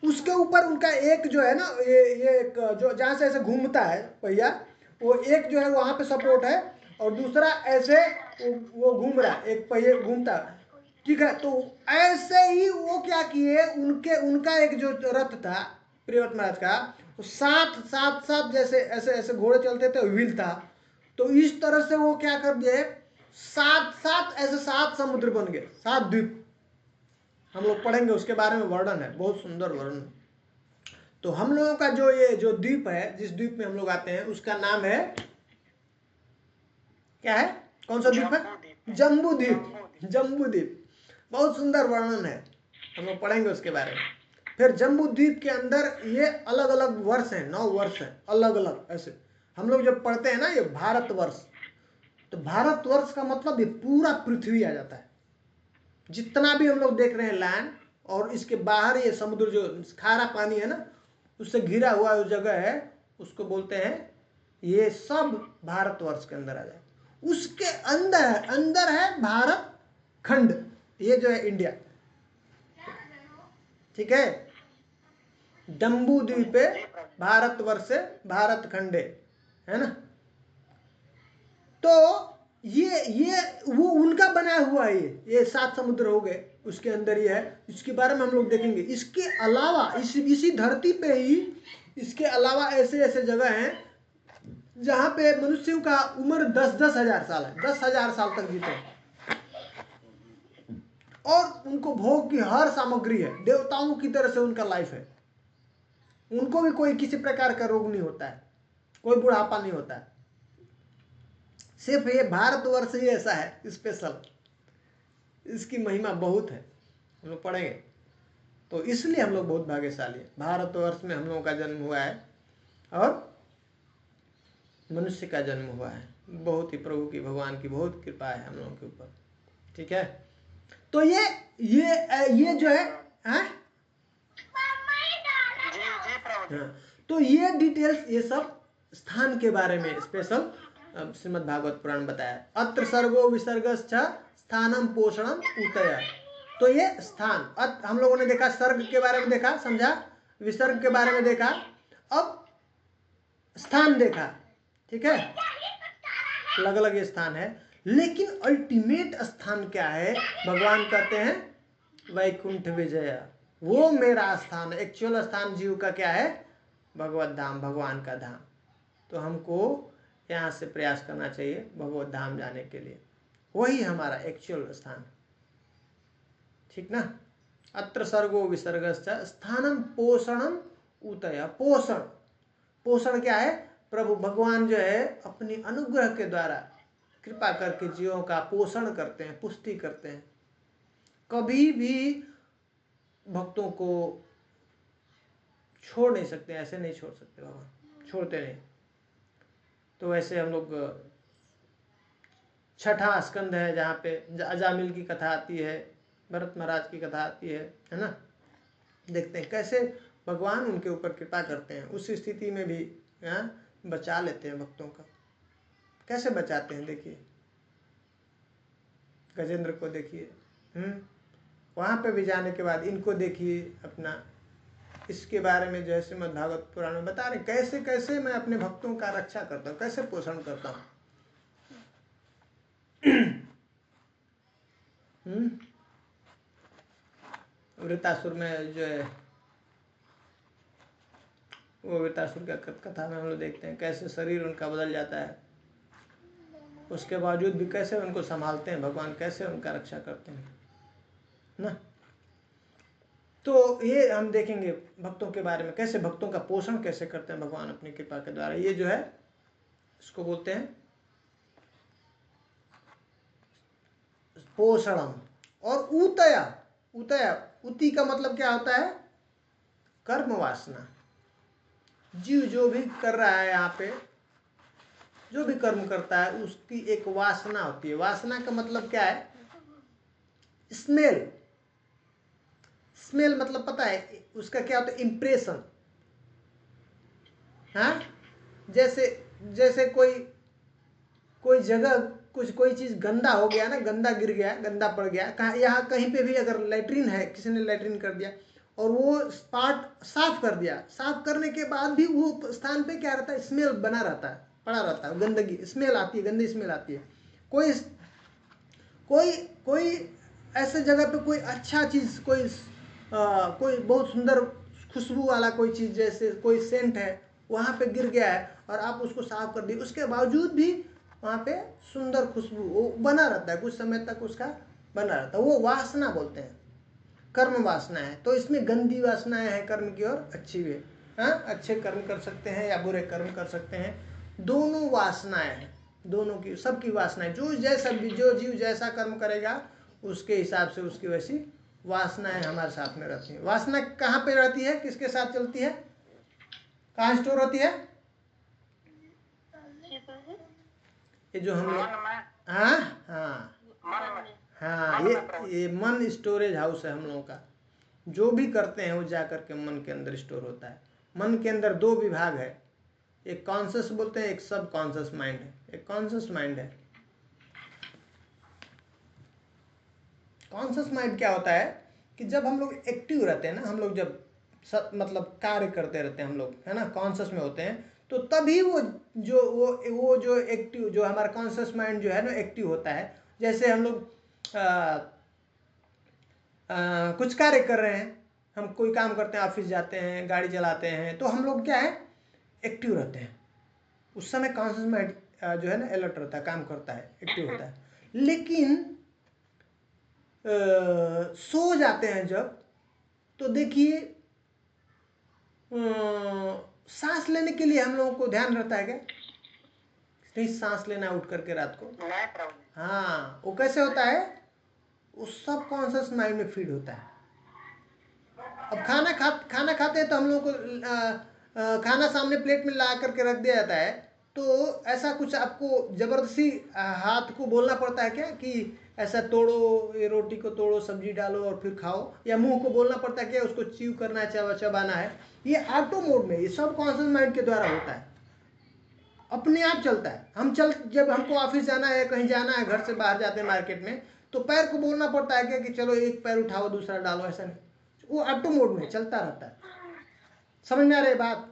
उसके ऊपर उनका एक जो है ना ये एक जो जहाँ से ऐसे घूमता है पहिया, वो एक जो है वहाँ पे सपोर्ट है, और दूसरा ऐसे वो घूम रहा है, एक पहिया घूमता है, ठीक है। तो ऐसे ही वो क्या किए, उनका एक जो रथ था प्रियव्रत महाराज का, वो सात जैसे ऐसे घोड़े चलते थे, व्हील था। तो इस तरह से वो क्या कर दिए, 7 समुद्र बन गए, 7 द्वीप। हम लोग पढ़ेंगे उसके बारे में, वर्णन है, बहुत सुंदर वर्णन। तो हम लोगों का जो ये जो द्वीप है, जिस द्वीप में हम लोग आते हैं, उसका नाम है क्या है, कौन सा द्वीप है, जम्बू द्वीप। बहुत सुंदर वर्णन है, हम लोग पढ़ेंगे उसके बारे में। फिर जम्बू द्वीप के अंदर ये अलग अलग वर्ष हैं, 9 वर्ष हैं अलग अलग। ऐसे हम लोग जब पढ़ते हैं ना ये भारतवर्ष, तो भारतवर्ष का मतलब ये पूरा पृथ्वी आ जाता है, जितना भी हम लोग देख रहे हैं लैंड, और इसके बाहर ये समुद्र जो खारा पानी है ना, उससे घिरा हुआ जो जगह है, उसको बोलते हैं, ये सब भारतवर्ष के अंदर आ जाए। उसके अंदर है भारत खंड, ये जो है इंडिया, ठीक है। जम्बू द्वीप पे भारतवर्ष से भारत खंडे, है ना। तो ये वो उनका बनाया हुआ है, ये 7 समुद्र हो गए, उसके अंदर ये है। इसके बारे में हम लोग देखेंगे। इसके अलावा इसी धरती पे ही इसके अलावा ऐसे जगह हैं जहां पे मनुष्यों का उम्र 10,000 साल है, 10,000 साल तक जीते। और उनको भोग की हर सामग्री है, देवताओं की तरह से उनका लाइफ है। उनको भी कोई किसी प्रकार का रोग नहीं होता है, कोई बुढ़ापा नहीं होता है। सिर्फ ये भारतवर्ष ही ऐसा है स्पेशल, इसकी महिमा बहुत है, हम लोग पढ़ेंगे। तो इसलिए हम लोग बहुत भाग्यशाली हैं, भारतवर्ष में हम लोगों का जन्म हुआ है और मनुष्य का जन्म हुआ है। बहुत ही प्रभु की, भगवान की बहुत कृपा है हम लोगों के ऊपर। ठीक है, तो ये जो है हाँ? जी प्रभु जी। हाँ, तो ये डिटेल्स, ये सब स्थान के बारे में स्पेशल श्रीमद् भागवत पुराण बताया। अत्र सर्गो विसर्गश्च स्थानम पोषणम उतय। तो ये स्थान, हम लोगों ने देखा सर्ग के बारे में देखा, समझा, विसर्ग के बारे में देखा, अब स्थान देखा। ठीक है, अलग अलग ये स्थान है, लेकिन अल्टीमेट स्थान क्या है? भगवान कहते हैं वैकुंठ विजय, वो मेरा स्थान। एक्चुअल स्थान जीव का क्या है? भगवत धाम, भगवान का धाम। तो हमको यहाँ से प्रयास करना चाहिए भगवत धाम जाने के लिए, वही हमारा एक्चुअल स्थान। ठीक ना? अत्र सर्गो विसर्गश्च स्थानम पोषणम उतय। पोषण, पोषण क्या है? प्रभु भगवान जो है अपनी अनुग्रह के द्वारा कृपा करके जीवों का पोषण करते हैं, पुष्टि करते हैं। कभी भी भक्तों को छोड़ नहीं सकते, ऐसे नहीं छोड़ सकते, भगवान छोड़ते नहीं। तो वैसे हम लोग छठा स्कंद है जहाँ पे अजामिल की कथा आती है, भरत महाराज की कथा आती है ना? देखते हैं कैसे भगवान उनके ऊपर कृपा करते हैं, उस स्थिति में भी बचा लेते हैं भक्तों का। कैसे बचाते हैं देखिए, गजेंद्र को देखिए, वहाँ पे भी जाने के बाद इनको देखिए अपना, इसके बारे में जो है श्रीमद् भागवत पुराण में बता रहे कैसे कैसे मैं अपने भक्तों का रक्षा करता हूँ, कैसे पोषण करता हूँ। वृतासुर में जो है, वो वृतासुर का कथा में हम लोग देखते हैं कैसे शरीर उनका बदल जाता है, उसके बावजूद भी कैसे उनको संभालते हैं भगवान, कैसे उनका रक्षा करते हैं ना। तो ये हम देखेंगे भक्तों के बारे में, कैसे भक्तों का पोषण कैसे करते हैं भगवान अपनी कृपा के द्वारा। ये जो है इसको बोलते हैं पोषणम। और ऊतया, ऊतया, उति का मतलब क्या होता है? कर्म वासना। जीव जो भी कर रहा है यहाँ पे, जो भी कर्म करता है उसकी एक वासना होती है। वासना का मतलब क्या है? स्मेल। स्मेल मतलब पता है उसका क्या होता है? इम्प्रेशन। हाँ, जैसे कोई जगह कुछ कोई चीज गंदा हो गया ना, गंदा गिर गया, गंदा पड़ गया, यहाँ कहीं पे भी अगर लैट्रिन है, किसी ने लैट्रिन कर दिया और वो स्पॉट साफ कर दिया, साफ करने के बाद भी वो स्थान पे क्या रहता है? स्मेल बना रहता है, पड़ा रहता है, गंदगी स्मेल आती है, गंदी स्मेल आती है। कोई कोई कोई ऐसे जगह पे कोई अच्छा चीज, कोई बहुत सुंदर खुशबू वाला कोई चीज, जैसे कोई सेंट है वहाँ पे गिर गया है और आप उसको साफ कर दिए, उसके बावजूद भी वहाँ पे सुंदर खुशबू वो बना रहता है, कुछ समय तक उसका बना रहता है। वो वासना बोलते हैं, कर्म वासना है। तो इसमें गंदी वासनाएं हैं कर्म की और अच्छी भी है। हाँ, अच्छे कर्म कर सकते हैं या बुरे कर्म कर सकते हैं, दोनों वासनाएं हैं, दोनों की, सबकी वासनाएं। जो जीव जैसा कर्म करेगा उसके हिसाब से उसकी वैसी वासनाएं हमारे साथ में रहती है। वासना कहाँ पे रहती है? किसके साथ चलती है? कहाँ स्टोर होती है? ये जो हम लोग, हाँ हाँ, ये मन स्टोरेज हाउस है हम लोगों का। जो भी करते हैं वो जा करके मन के अंदर स्टोर होता है। मन के अंदर दो विभाग है, एक कॉन्शियस बोलते हैं, एक सब कॉन्शियस माइंड है। एक कॉन्शियस माइंड है। कॉन्शियस माइंड क्या होता है कि जब हम लोग एक्टिव रहते हैं ना, हम लोग जब मतलब कार्य करते रहते हैं हम लोग, है ना, कॉन्शियस में होते हैं, तो तभी वो जो एक्टिव, जो हमारा कॉन्शियस माइंड जो है ना एक्टिव होता है। जैसे हम लोग कुछ कार्य कर रहे हैं, हम कोई काम करते हैं, ऑफिस जाते हैं, गाड़ी चलाते हैं, तो हम लोग क्या है? एक्टिव रहते हैं। उस समय कॉन्शियस माइंड जो है ना अलर्ट रहता है, काम करता है, एक्टिव होता है। लेकिन सो जाते हैं जब, तो देखिए सांस लेने के लिए हम लोगों को ध्यान रहता है क्या? नहीं, सांस लेना उठ करके रात को। नहीं प्रभु जी। हाँ, वो कैसे होता है? वो सबकॉन्शियस माइंड में फीड होता है। अब खाना खाते हैं तो हम लोग को खाना सामने प्लेट में ला करके रख दिया जाता है, तो ऐसा कुछ आपको जबरदस्ती हाथ को बोलना पड़ता है क्या कि ऐसा तोड़ो, ये रोटी को तोड़ो, सब्जी डालो और फिर खाओ, या मुंह को बोलना पड़ता है क्या उसको च्यू करना है, चबाना है? ये ऑटो मोड में, ये सब कॉन्शियस माइंड के द्वारा होता है, अपने आप चलता है। जब हमको ऑफिस जाना है, कहीं जाना है, घर से बाहर जाते हैं मार्केट में, तो पैर को बोलना पड़ता है क्या कि चलो एक पैर उठाओ दूसरा डालो? ऐसा नहीं, वो ऑटो मोड में चलता रहता है। समझ में आ रही बात?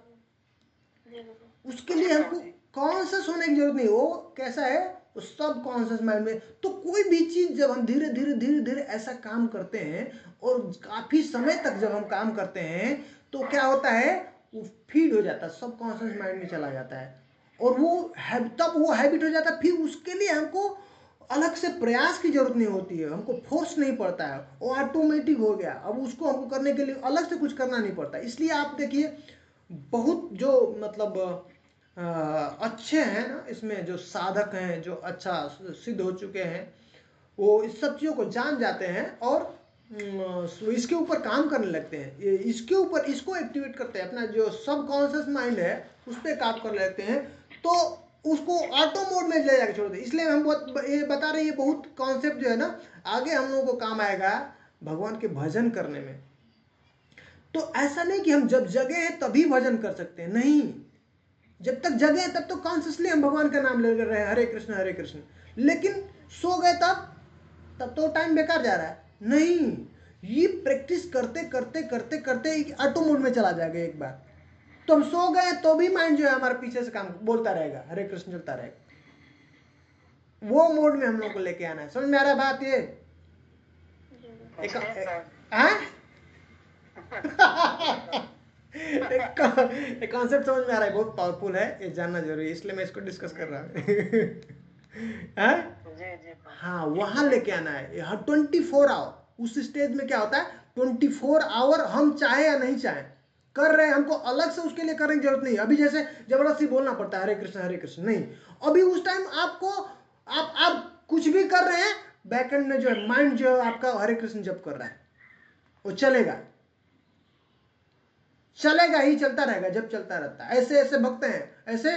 उसके लिए हमको कॉन्शियस होने की जरूरत नहीं। वो कैसा है? वो सब कॉन्शियस माइंड में। तो कोई भी चीज जब हम धीरे धीरे धीरे धीरे ऐसा काम करते हैं और काफी समय तक जब हम काम करते हैं, तो क्या होता है? वो फीड हो जाता है, सब कॉन्शियस माइंड में चला जाता है, और तब वो हैबिट हो जाता है। फिर उसके लिए हमको अलग से प्रयास की जरूरत नहीं होती है, हमको फोर्स नहीं पड़ता है, वो ऑटोमेटिक हो गया। अब उसको हमको करने के लिए अलग से कुछ करना नहीं पड़ता। इसलिए आप देखिए, बहुत जो मतलब अच्छे हैं ना, इसमें जो साधक हैं, जो अच्छा सिद्ध हो चुके हैं, वो इस सब चीज़ों को जान जाते हैं और इसके ऊपर काम करने लगते हैं। इसके ऊपर इसको एक्टिवेट करते हैं, अपना जो सब कॉन्शियस माइंड है उस पर काम करने लगते हैं, तो उसको ऑटो मोड में ले जाकर छोड़ दे। इसलिए हम ये बता रहे हैं, ये बहुत कॉन्सेप्ट जो है ना, आगे हम लोगों को काम आएगा भगवान के भजन करने में। तो ऐसा नहीं कि हम जब जगे हैं तभी भजन कर सकते हैं, नहीं। जब तक जगे हैं तब तो कॉन्शियसली हम भगवान का नाम ले रहे हैं, हरे कृष्ण हरे कृष्ण। लेकिन सो गए तब तो टाइम बेकार जा रहा है। नहीं, ये प्रैक्टिस करते करते करते करते ऑटो मोड में चला जाएगा एक बार। तो हम सो गए तो भी माइंड जो है हमारे पीछे से काम बोलता रहेगा, हरे कृष्ण चलता रहेगा। वो मोड में हम लोग को लेके आना है। समझ में आ रहा है बात? ये एक कॉन्सेप्ट समझ में आ रहा है, बहुत पावरफुल है, ये जानना जरूरी है, इसलिए मैं इसको डिस्कस कर रहा हूँ। हाँ, वहां लेके आना है। 24 आवर उस स्टेज में क्या होता है? 24 आवर हम चाहे या नहीं चाहे कर रहे हैं, हमको अलग से उसके लिए करने की जरूरत नहीं। अभी जैसे जबरदस्ती बोलना पड़ता है हरे कृष्ण नहीं, अभी उस टाइम आपको आप कुछ भी कर रहे हैं, बैकएंड में जो है माइंड जो है आपका हरे कृष्ण जप कर रहा है, वो चलेगा ही, चलता रहेगा, जब चलता रहता है। ऐसे ऐसे भक्त हैं, ऐसे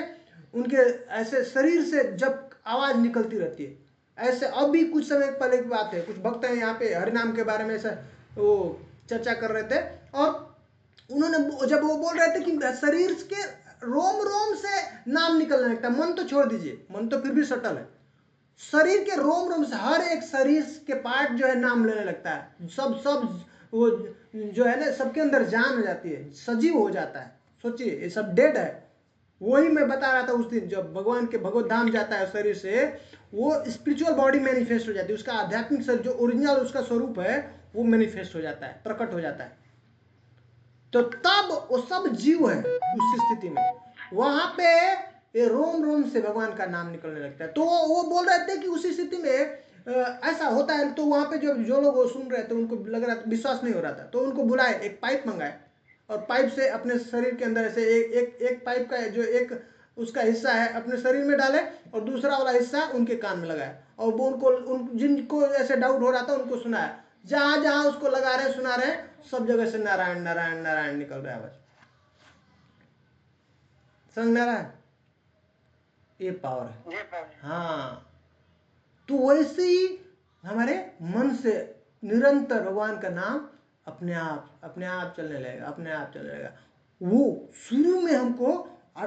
उनके ऐसे शरीर से जब आवाज निकलती रहती है ऐसे। अभी कुछ समय पहले की बात है, कुछ भक्त हैं यहाँ पे हरिनाम के बारे में ऐसा वो चर्चा कर रहे थे, और उन्होंने जब वो बोल रहे थे कि शरीर के रोम रोम से नाम निकलने लगता है। मन तो छोड़ दीजिए, मन तो फिर भी सटल है, शरीर के रोम रोम से हर एक शरीर के पार्ट जो है नाम लेने लगता है। सब वो जो है ना, सबके अंदर जान हो जाती है, सजीव हो जाता है। सोचिए, ये सब डेड है। वही मैं बता रहा था उस दिन, जब भगवान के भगवत धाम जाता है शरीर से, वो स्पिरिचुअल बॉडी मैनिफेस्ट हो जाती है, उसका आध्यात्मिक शरीर जो ओरिजिनल उसका स्वरूप है वो मैनिफेस्ट हो जाता है, प्रकट हो जाता है। तो तब वो सब जीव है उस स्थिति में, वहां पे ये रोम रोम से भगवान का नाम निकलने लगता है। तो वो बोल रहे थे कि उसी स्थिति में ऐसा होता है। तो वहां पे जो लोग वो सुन रहे थे, उनको लग रहा था, विश्वास नहीं हो रहा था, तो उनको बुलाए, एक पाइप मंगाए, और पाइप से अपने शरीर के अंदर ऐसे एक पाइप का जो एक उसका हिस्सा है अपने शरीर में डाले, और दूसरा वाला हिस्सा उनके कान में लगाए, और वो जिनको ऐसे डाउट हो रहा था उनको सुनाया। जहां जहां उसको लगा रहे सुना रहे, सब जगह से नारायण नारायण नारायण निकल रहा है आवाज। समझ में आ रहा है? ये पावर है। हाँ, तो वैसे ही हमारे मन से निरंतर भगवान का नाम अपने आप चलने लगेगा, अपने आप चलने लगेगा। वो शुरू में हमको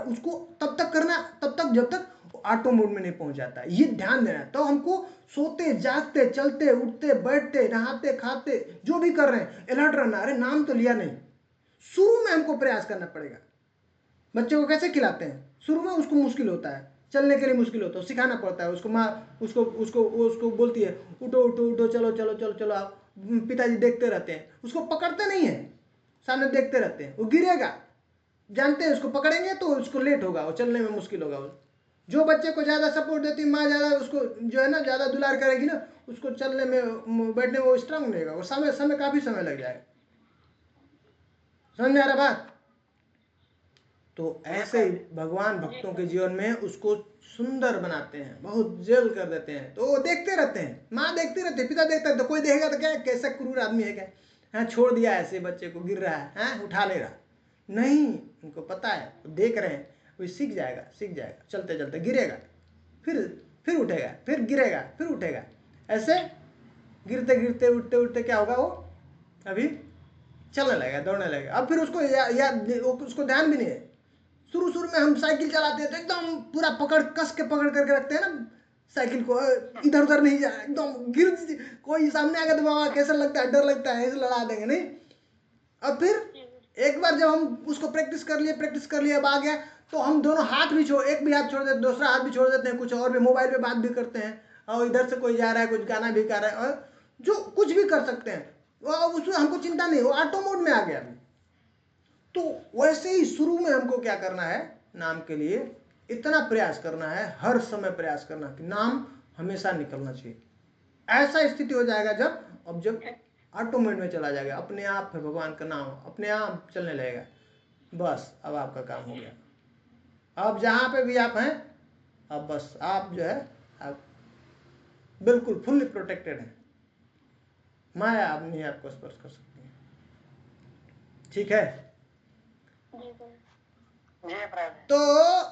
उसको तब तक करना, तब तक जब तक ऑटो मोड में नहीं पहुंच जाता, ये ध्यान देना। तो हमको सोते जागते चलते उठते बैठते नहाते खाते जो भी कर रहे हैं अलर्ट रहना। अरे नाम तो लिया नहीं, शुरू में हमको प्रयास करना पड़ेगा। बच्चे को कैसे खिलाते हैं, शुरू में उसको मुश्किल होता है, चलने के लिए मुश्किल होता है, सिखाना पड़ता है उसको। माँ उसको बोलती है उठो उठो उठो, चलो चलो चलो चलो आप। पिताजी देखते रहते हैं, उसको पकड़ते नहीं है, सामने देखते रहते हैं, वो गिरेगा, जानते हैं उसको पकड़ेंगे तो उसको लेट होगा, वो चलने में मुश्किल होगा। जो बच्चे को ज़्यादा सपोर्ट देती माँ, ज़्यादा उसको जो है ना ज़्यादा दुलार करेगी ना, उसको चलने में बैठने में वो स्ट्रांग नहीं रहेगा, वो समय समय काफ़ी समय लग जाएगा। समझ में आ रहा बात? तो ऐसे ही भगवान भक्तों के जीवन में उसको सुंदर बनाते हैं, बहुत जेल कर देते हैं। तो वो देखते रहते हैं, माँ देखती रहती है, पिता देखता है, तो कोई देखेगा तो क्या कैसा क्रूर आदमी है क्या, हाँ छोड़ दिया ऐसे बच्चे को, गिर रहा है, हाँ उठा ले रहा, नहीं, उनको पता है, देख रहे हैं, वो सीख जाएगा, सीख जाएगा, चलते चलते गिरेगा, फिर उठेगा, फिर गिरेगा, फिर उठेगा, ऐसे गिरते गिरते उठते उठते क्या होगा, वो अभी चलने लगेगा, दौड़ने लगेगा। अब फिर उसको उसको ध्यान भी नहीं है। शुरू शुरू में हम साइकिल चलाते हैं तो एकदम पूरा पकड़ कस के पकड़ करके रखते हैं ना साइकिल को, इधर उधर नहीं जा, एकदम गिर, कोई सामने आ गया तो बाबा कैसा लगता है, डर लगता है, ऐसे लड़ा देंगे नहीं। अब फिर एक बार जब हम उसको प्रैक्टिस कर लिए, अब आ गया तो हम दोनों हाथ भी छोड़, एक भी हाथ छोड़ देते, दूसरा हाथ भी छोड़ देते हैं, कुछ और भी मोबाइल पे बात भी करते हैं, और इधर से कोई जा रहा है, कुछ गाना भी गा रहा है, और जो कुछ भी कर सकते हैं, वो उसमें हमको चिंता नहीं, वो ऑटो मोड में आ गया अभी। तो वैसे ही शुरू में हमको क्या करना है, नाम के लिए इतना प्रयास करना है, हर समय प्रयास करना कि नाम हमेशा निकलना चाहिए। ऐसा स्थिति हो जाएगा जब ऑटोमेट में चला जाएगा, अपने आप फिर भगवान का नाम अपने आप चलने लगेगा, बस अब आपका काम हो गया। अब जहाँ पे भी आप हैं, अब बस आप जो है आप बिल्कुल फुल्ली प्रोटेक्टेड हैं, माया अब नहीं आपको स्पर्श कर सकती है। ठीक है, तो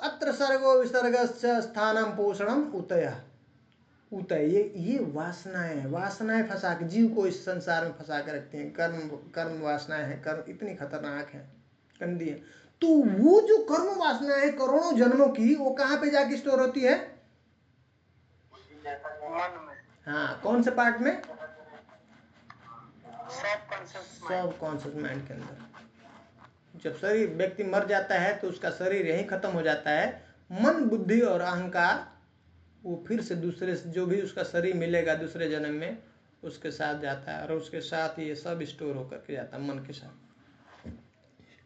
अत्र सर्गो विसर्गस्य स्थानम पोषणम उतयः। उतय, ये वासनाएं फंसा के जीव को इस संसार में फंसा के रखती हैं। कर्म वासनाएं हैं, कर्म इतनी खतरनाक है, गंदी है। तो वो जो कर्म वासनाएं हैं करोड़ों जन्मों की, वो कहाँ पे जाके स्टोर होती है, मन में। हाँ, कौन से पार्ट में, सब कॉन्शियस माइंड के अंदर। जब शरीर व्यक्ति मर जाता है तो उसका शरीर यहीं खत्म हो जाता है, मन बुद्धि और अहंकार वो फिर से दूसरे जो भी उसका शरीर मिलेगा दूसरे जन्म में उसके साथ जाता है, और उसके साथ ये सब स्टोर होकर के जाता है। मन के साथ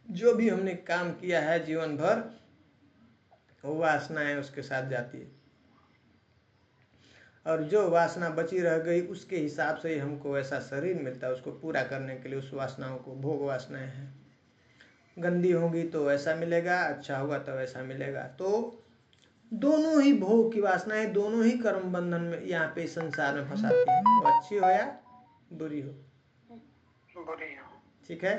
जो भी हमने काम किया है जीवन भर, वो वासनाएं उसके साथ जाती है, और जो वासना बची रह गई उसके हिसाब से ही हमको ऐसा शरीर मिलता है, उसको पूरा करने के लिए उस वासनाओं को, भोग वासनाएं हैं, गंदी होंगी तो ऐसा मिलेगा, अच्छा होगा तो वैसा मिलेगा। तो दोनों ही भोग की वासनाएं, दोनों ही कर्म बंधन में यहाँ पे संसार में फंसाती हैं, वो अच्छी हो या बुरी हो। ठीक है,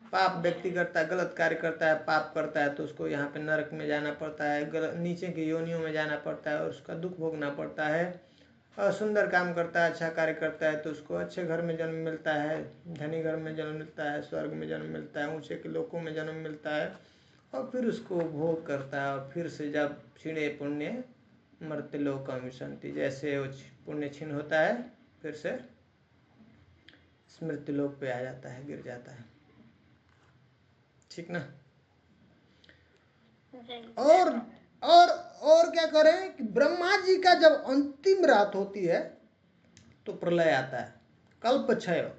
पाप व्यक्ति करता है, गलत कार्य करता है, पाप करता है, तो उसको यहाँ पे नरक में जाना पड़ता है, नीचे की योनियों में जाना पड़ता है, और उसका दुख भोगना पड़ता है। और सुंदर काम करता है, अच्छा कार्य करता है, तो उसको अच्छे घर में जन्म मिलता है, धनी घर में जन्म मिलता है, स्वर्ग में जन्म मिलता है, ऊंचे के लोकों में जन्म मिलता है, और फिर उसको भोग करता है। और फिर से जब क्षीणे पुण्य मर्त्य लोकम विशंति, जैसे वो पुण्य क्षीण होता है फिर से स्मृति लोक पे आ जाता है, गिर जाता है। ठीक ना। और क्या करें कि ब्रह्मा जी का जब अंतिम रात होती है तो प्रलय आता है, कल्प क्षय,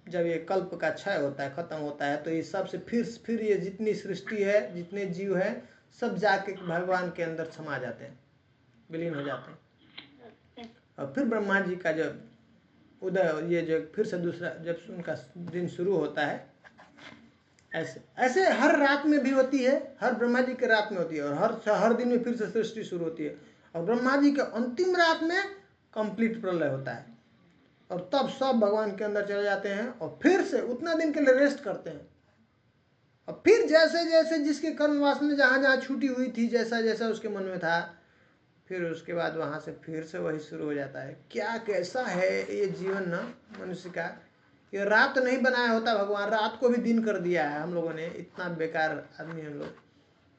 जब ये कल्प का क्षय होता है, खत्म होता है, तो ये सब से फिर ये जितनी सृष्टि है, जितने जीव हैं, सब जाके भगवान के अंदर समा जाते हैं, विलीन हो जाते हैं। और फिर ब्रह्मा जी का जब उदय, ये जो फिर से दूसरा जब उनका दिन शुरू होता है, ऐसे हर रात में भी होती है, हर ब्रह्मा जी के रात में होती है, और हर दिन में फिर से सृष्टि शुरू होती है। और ब्रह्मा जी के अंतिम रात में कंप्लीट प्रलय होता है, और तब सब भगवान के अंदर चले जाते हैं, और फिर से उतना दिन के लिए रेस्ट करते हैं। और फिर जैसे जैसे जिसके कर्म वासना जहाँ जहाँ छूटी हुई थी, जैसा जैसा उसके मन में था, फिर उसके बाद वहाँ से फिर से वही शुरू हो जाता है। क्या कैसा है ये जीवन ना मनुष्य का, ये रात नहीं बनाया होता भगवान, रात को भी दिन कर दिया है हम लोगों ने। इतना बेकार आदमी हम लोग,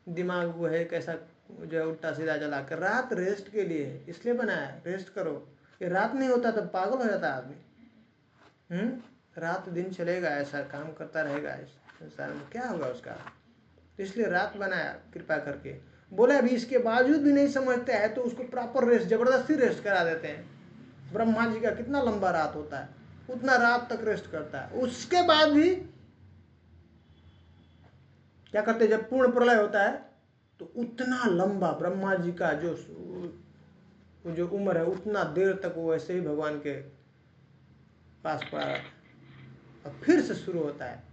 दिमाग वो है कैसा जो है उल्टा सीधा चला कर। रात रेस्ट के लिए इसलिए बनाया है, रेस्ट करो। ये रात नहीं होता तो पागल हो जाता आदमी। रात दिन चलेगा, ऐसा काम करता रहेगा इस संसार में, क्या होगा उसका। तो इसलिए रात बनाया कृपा करके। बोला अभी इसके बावजूद भी नहीं समझते हैं तो उसको प्रॉपर रेस्ट, जबरदस्ती रेस्ट करा देते हैं। ब्रह्मा जी का कितना लंबा रात होता है, उतना रात तक रेस्ट करता है। उसके बाद भी क्या करते, जब पूर्ण प्रलय होता है तो उतना लंबा ब्रह्मा जी का जो उम्र है उतना देर तक वो ऐसे ही भगवान के पास पड़ा रहता है। और फिर से शुरू होता है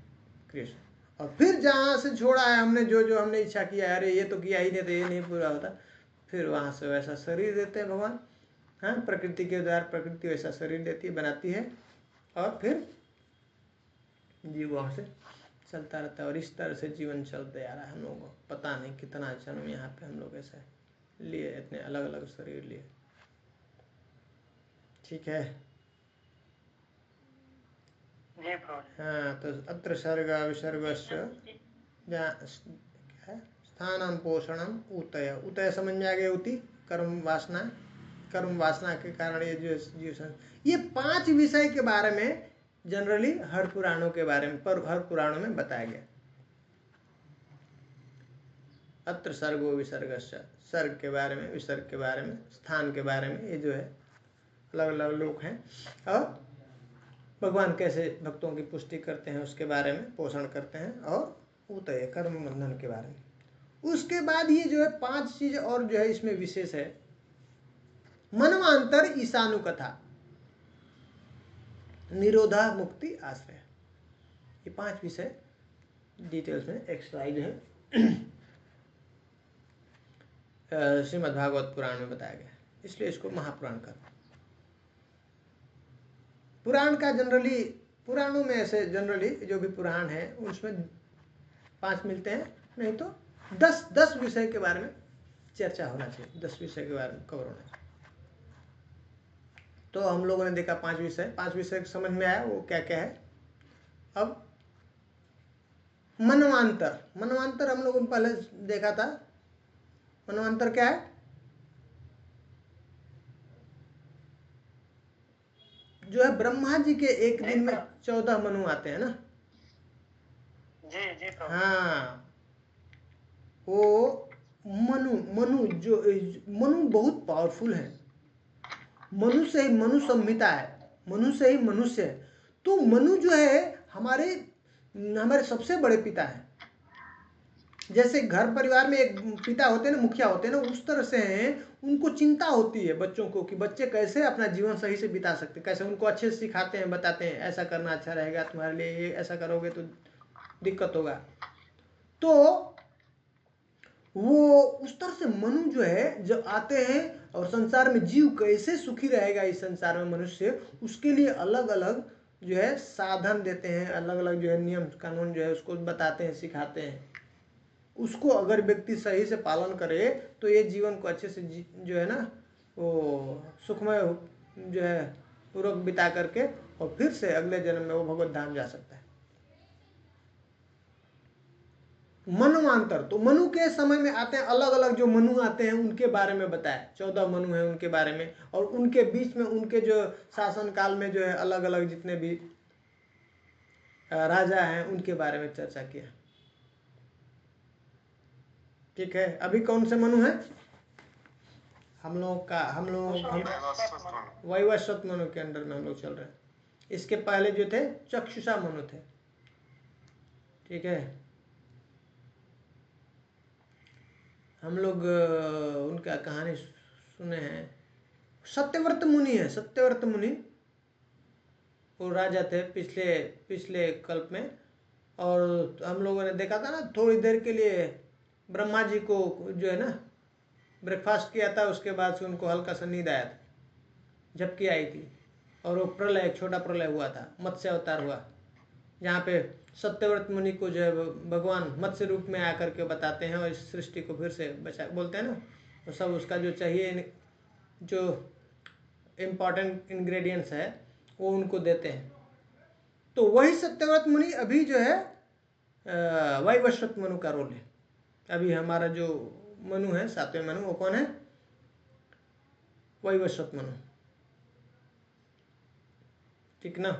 कृष्ण, और फिर जहाँ से छोड़ा है हमने, जो जो हमने इच्छा किया है, अरे ये तो किया ही नहीं, तो ये नहीं पूरा होता, फिर वहाँ से वैसा शरीर देते हैं भगवान। हाँ, प्रकृति के द्वारा प्रकृति वैसा शरीर देती है, बनाती है, और फिर जीव वहाँ से चलता रहता है। और इस तरह से जीवन चलते आ रहा है हम लोगों को। पता नहीं कितना जन्म यहाँ पे हम लोग ऐसे लिए, इतने अलग अलग शरीर लिए। ठीक है। जी प्रभु। हाँ, तो अत्र सर्ग विसर्गस्य क्या है, स्थानम पोषणम उतय। उतय समझ में आ गया, उति कर्म वासना, कर्म वासना के कारण ये जो जीव, ये 5 विषय के बारे में जनरली हर पुराणों के बारे में, पर हर पुराणों में बताया गया। अत्र सर्गो विसर्गस्य, सर्ग के बारे में, विसर्ग के बारे में, स्थान के बारे में, ये जो है अलग अलग लोक हैं, और भगवान कैसे भक्तों की पुष्टि करते हैं उसके बारे में, पोषण करते हैं, और उतय कर्म बंधन के बारे में। उसके बाद ये जो है 5 चीज और जो है इसमें विशेष है। मनवांतर ईशानु कथा, निरोधा मुक्ति आश्रय, ये 5 विषय डिटेल्स में एक्स्ट्रा जो है श्रीमद् भागवत पुराण में बताया गया है, इसलिए इसको महापुराण कहते हैं। पुराण का जनरली, पुराणों में ऐसे जनरली जो भी पुराण है उसमें 5 मिलते हैं, नहीं तो 10 विषय के बारे में चर्चा होना चाहिए, 10 विषय के बारे में कवर होना चाहिए। तो हम लोगों ने देखा 5 विषय समझ में आया वो क्या क्या है। अब मनवांतर, मनवांतर हम लोगों ने पहले देखा था। मनवांतर क्या है? जो है ब्रह्मा जी के एक दिन में 14 मनु आते हैं ना। जी जी प्रभु। हाँ, वो मनु जो मनु बहुत पावरफुल है। मनु से ही मनु संहिता है, मनु से ही मनुष्य है। तो मनु जो है हमारे सबसे बड़े पिता हैं। जैसे घर परिवार में एक पिता होते हैं ना, मुखिया होते हैं ना, उस तरह से हैं। उनको चिंता होती है बच्चों को कि बच्चे कैसे अपना जीवन सही से बिता सकते, कैसे उनको अच्छे से सिखाते हैं, बताते हैं ऐसा करना अच्छा रहेगा तुम्हारे लिए, ये ऐसा करोगे तो दिक्कत होगा। तो वो उस तरह से मनु जो है जब आते हैं, और संसार में जीव कैसे सुखी रहेगा इस संसार में मनुष्य, उसके लिए अलग अलग जो है साधन देते हैं, अलग अलग जो है नियम कानून जो है उसको बताते हैं, सिखाते हैं। उसको अगर व्यक्ति सही से पालन करे तो ये जीवन को अच्छे से जो है ना वो सुखमय जो है पूर्वक बिता करके, और फिर से अगले जन्म में वो भगवत धाम जा सकता है। मनवांतर, तो मनु के समय में आते हैं, अलग अलग जो मनु आते हैं उनके बारे में बताया, 14 मनु हैं उनके बारे में, और उनके बीच में उनके जो शासन काल में जो है अलग अलग जितने भी राजा हैं उनके बारे में चर्चा किया। ठीक है, अभी कौन से मनु हैं हम लोग वैवस्वत मनु के अंडर में हम लोग चल रहे हैं। इसके पहले जो थे चक्षुषा मनु थे। ठीक है, हम लोग उनका कहानी सुने हैं। सत्यव्रत मुनि है, सत्यव्रत मुनि, वो राजा थे पिछले कल्प में। और हम लोगों ने देखा था ना, थोड़ी देर के लिए ब्रह्मा जी को जो है ना ब्रेकफास्ट किया था, उसके बाद से उनको हल्का सा नींद आया था, झपकी आई थी, और वो प्रलय, एक छोटा प्रलय हुआ था, मत्स्य अवतार हुआ, जहाँ पे सत्यव्रत मुनि को जो है भगवान मत्स्य रूप में आकर के बताते हैं, और इस सृष्टि को फिर से बचा बोलते हैं ना, तो सब उसका जो चाहिए, जो इम्पॉर्टेंट इंग्रेडिएंट्स है वो उनको देते हैं। तो वही सत्यव्रत मुनि अभी जो है वैवस्वत मनु का रोल है। अभी हमारा जो मनु है, 7वें मनु, वो कौन है? वैवस्वत मनु। ठीक ना?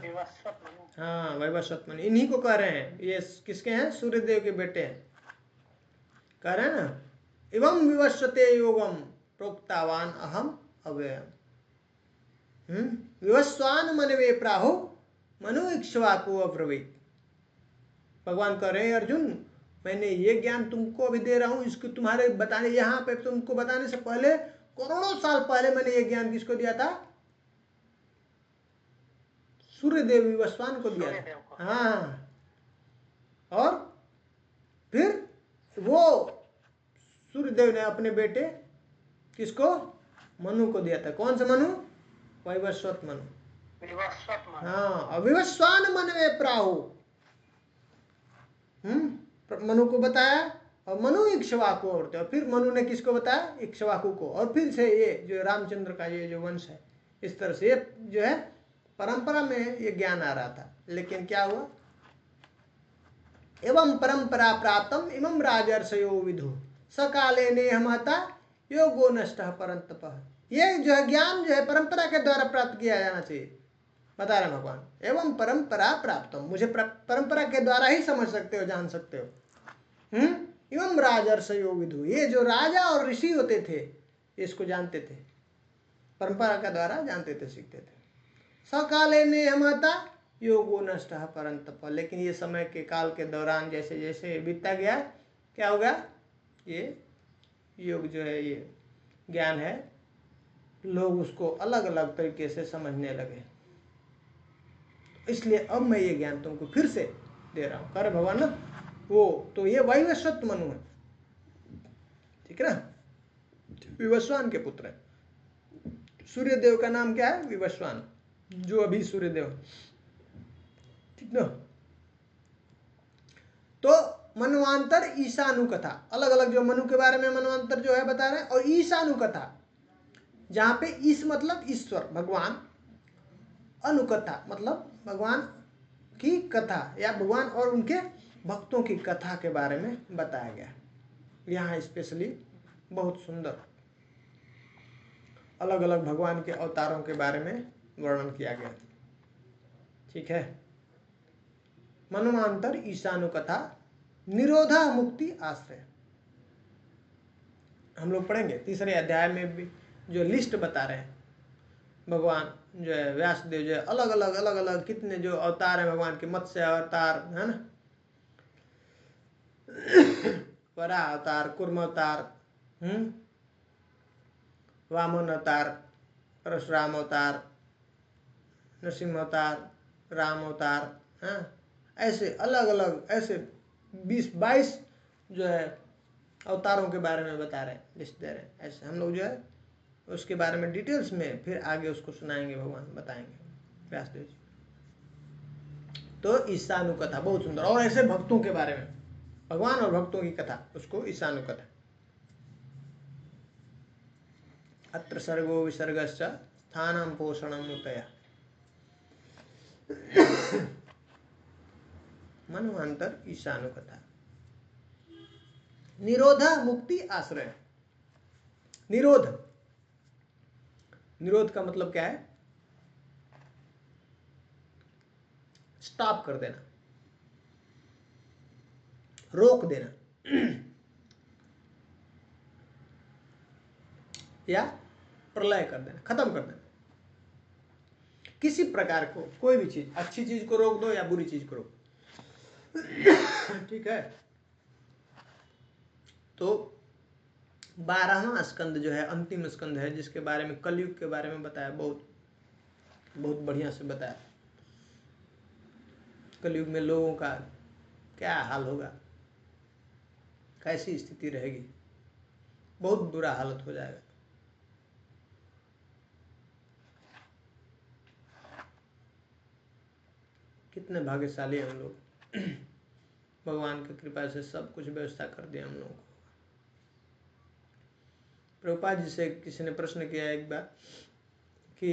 हाँ, वैवस्वत मनु, इन्हीं को कह रहे हैं। ये किसके हैं? सूर्यदेव के बेटे हैं। कह रहे हैं ना, एवं विवस्वते योगम प्रोक्तावान अहम अव्ययम। विवस्वान मनवे प्राहो मनु इक्ष्वाकु अब्रवीत। भगवान कह रहे हैं अर्जुन, मैंने ये ज्ञान तुमको अभी दे रहा हूँ, इसको तुम्हारे बताने, यहाँ पे तुमको बताने से पहले करोड़ों साल पहले मैंने ये ज्ञान किसको दिया था? सूर्यदेव विवस्वान को दिया था। हाँ, और फिर वो सूर्यदेव ने अपने बेटे किसको? मनु को दिया था। कौन सा मनु? वैवस्वत मनु। हाँ, अविवस्वान मनवे प्राहु। मनु को बताया, और मनु इक्ष्वाकु होते, और फिर मनु ने किसको बताया? इक्ष्वाकु को। और फिर से ये जो रामचंद्र का ये जो वंश है, इस तरह से ये जो है परंपरा में ये ज्ञान आ रहा था। लेकिन क्या हुआ? एवं परंपरा प्राप्तम इमं राजर्षयो विदु सकाले नेहमता योगो नष्टः परंतपः। ये जो है ज्ञान जो है परंपरा के द्वारा प्राप्त किया जाना चाहिए, बता रहे भगवान। एवं परंपरा प्राप्तम, मुझे परंपरा के द्वारा ही समझ सकते हो, जान सकते हो। एवं राजर्षयो विदु, ये जो राजा और ऋषि होते थे इसको जानते थे, परंपरा के द्वारा जानते थे, सीखते थे। सकाले नेहमता योगो नष्टः परंतप। लेकिन ये समय के काल के दौरान जैसे जैसे बीतता गया, क्या होगा? ये योग जो है, ये ज्ञान है, लोग उसको अलग अलग तरीके से समझने लगे। इसलिए अब मैं ये ज्ञान तुमको फिर से दे रहा हूँ। कर भगवान ना वो, तो ये वैवस्वत मनु है, ठीक है ना? विवस्वान के पुत्र है। सूर्यदेव का नाम क्या है? विवस्वान, जो अभी सूर्यदेव, ठीक ना? तो मनवांतर ईशानुकथा, अलग अलग जो मनु के बारे में मनवांतर जो है बता रहे हैं, और ईशानुकथा जहां पे ईश मतलब ईश्वर भगवान, अनुकथा मतलब भगवान की कथा या भगवान और उनके भक्तों की कथा के बारे में बताया गया। यहाँ स्पेशली बहुत सुंदर अलग अलग भगवान के अवतारों के बारे में वर्णन किया गया, ठीक है? मनवांतर ईशानुकथा निरोधा मुक्ति आश्रय, हम लोग पढ़ेंगे। तीसरे अध्याय में भी जो लिस्ट बता रहे हैं, भगवान जो है व्यासदेव जो है अलग अलग कितने जो अवतार है भगवान के, मत्स्य अवतार है ना, वरा अवतार, कुर्म अवतार, वामन अवतार, परशुराम अवतार, नरसिंह अवतार, राम अवतार, हाँ, ऐसे अलग अलग ऐसे 20-22 जो है अवतारों के बारे में बता रहे हैं, लिस्ट दे रहे हैं। ऐसे हम लोग जो है उसके बारे में डिटेल्स में फिर आगे उसको सुनाएंगे, भगवान बताएंगे व्यासदेव जी। तो ईशानुकथा बहुत सुंदर, और ऐसे भक्तों के बारे में, भगवान और भक्तों की कथा, उसको ईशानुकथा। अत्र सर्गो विसर्गश्च स्थानं पोषणं मुतया मनवांतर ईशानुकथा। निरोधा मुक्ति आश्रय। निरोध, निरोध का मतलब क्या है? स्टॉप कर देना, रोक देना या प्रलय कर देना, खत्म कर देना। किसी प्रकार को, कोई भी चीज, अच्छी चीज को रोक दो या बुरी चीज को रोक दो, ठीक है? तो 12वां स्कंद जो है अंतिम स्कंद है, जिसके बारे में कलयुग के बारे में बताया, बहुत बहुत बढ़िया से बताया। कलयुग में लोगों का क्या हाल होगा, कैसी स्थिति रहेगी, बहुत बुरा हालत हो जाएगा। कितने भाग्यशाली हम लोग, भगवान की कृपा से सब कुछ व्यवस्था कर दिया हम लोगों को। प्रभुपाद जी से किसी ने प्रश्न किया एक बार कि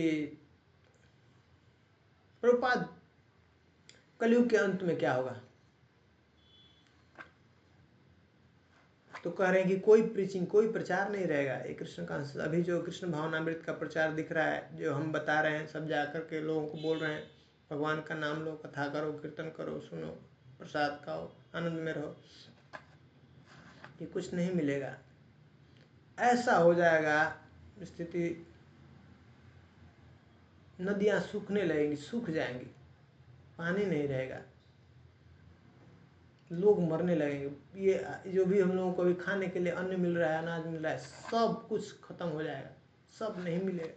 प्रभुपाद कलयुग के अंत में क्या होगा? तो कह रहे हैं कि कोई प्रीचिंग, कोई प्रचार नहीं रहेगा। ये कृष्ण का अभी जो कृष्ण भावनामृत का प्रचार दिख रहा है, जो हम बता रहे हैं, सब जाकर के लोगों को बोल रहे हैं भगवान का नाम लो, कथा करो, कीर्तन करो, सुनो, प्रसाद खाओ, आनंद में रहो, ये कुछ नहीं मिलेगा। ऐसा हो जाएगा स्थिति, नदियां सूखने लगेंगी, सूख जाएंगी, पानी नहीं रहेगा, लोग मरने लगेंगे। ये जो भी हम लोगों को अभी खाने के लिए अन्न मिल रहा है, अनाज मिल रहा है, सब कुछ खत्म हो जाएगा, सब नहीं मिलेगा।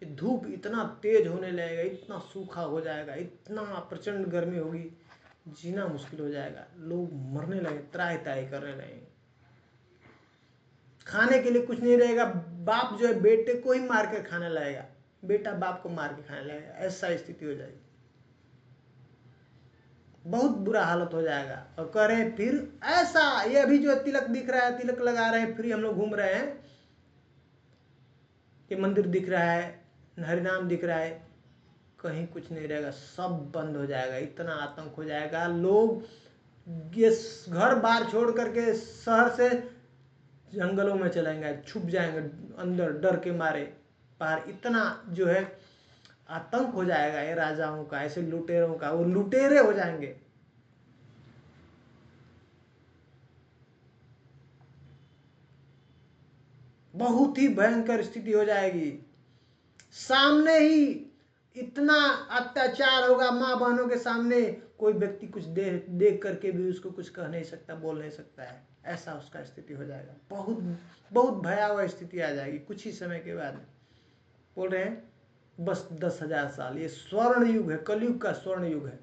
ये धूप इतना तेज होने लगेगा, इतना सूखा हो जाएगा, इतना प्रचंड गर्मी होगी, जीना मुश्किल हो जाएगा। लोग मरने लगे, त्राही त्राही करने लगेंगे, खाने के लिए कुछ नहीं रहेगा। बाप जो है बेटे को ही मार कर खाने लगेगा, बेटा बाप को मार के खाने लगेगा, ऐसा स्थिति हो जाएगी। बहुत बुरा हालत हो जाएगा। और कह रहे हैं फिर ऐसा, ये अभी जो तिलक दिख रहा है, तिलक लगा रहे हैं, फिर हम लोग घूम रहे हैं, ये मंदिर दिख रहा है, हरिनाम दिख रहा है, कहीं कुछ नहीं रहेगा, सब बंद हो जाएगा। इतना आतंक हो जाएगा, लोग ये घर बार छोड़ करके शहर से जंगलों में चलेंगे, छुप जाएंगे अंदर डर के मारे। पर इतना जो है आतंक हो जाएगा ये राजाओं का, ऐसे लुटेरों का, वो लुटेरे हो जाएंगे। बहुत ही भयंकर स्थिति हो जाएगी। सामने ही इतना अत्याचार होगा, माँ बहनों के सामने कोई व्यक्ति कुछ देख करके भी उसको कुछ कह नहीं सकता, बोल नहीं सकता है, ऐसा उसका स्थिति हो जाएगा। बहुत बहुत भयावह स्थिति आ जाएगी कुछ ही समय के बाद। बोल रहे हैं बस 10,000 साल, ये स्वर्ण युग है, कलयुग का स्वर्ण युग है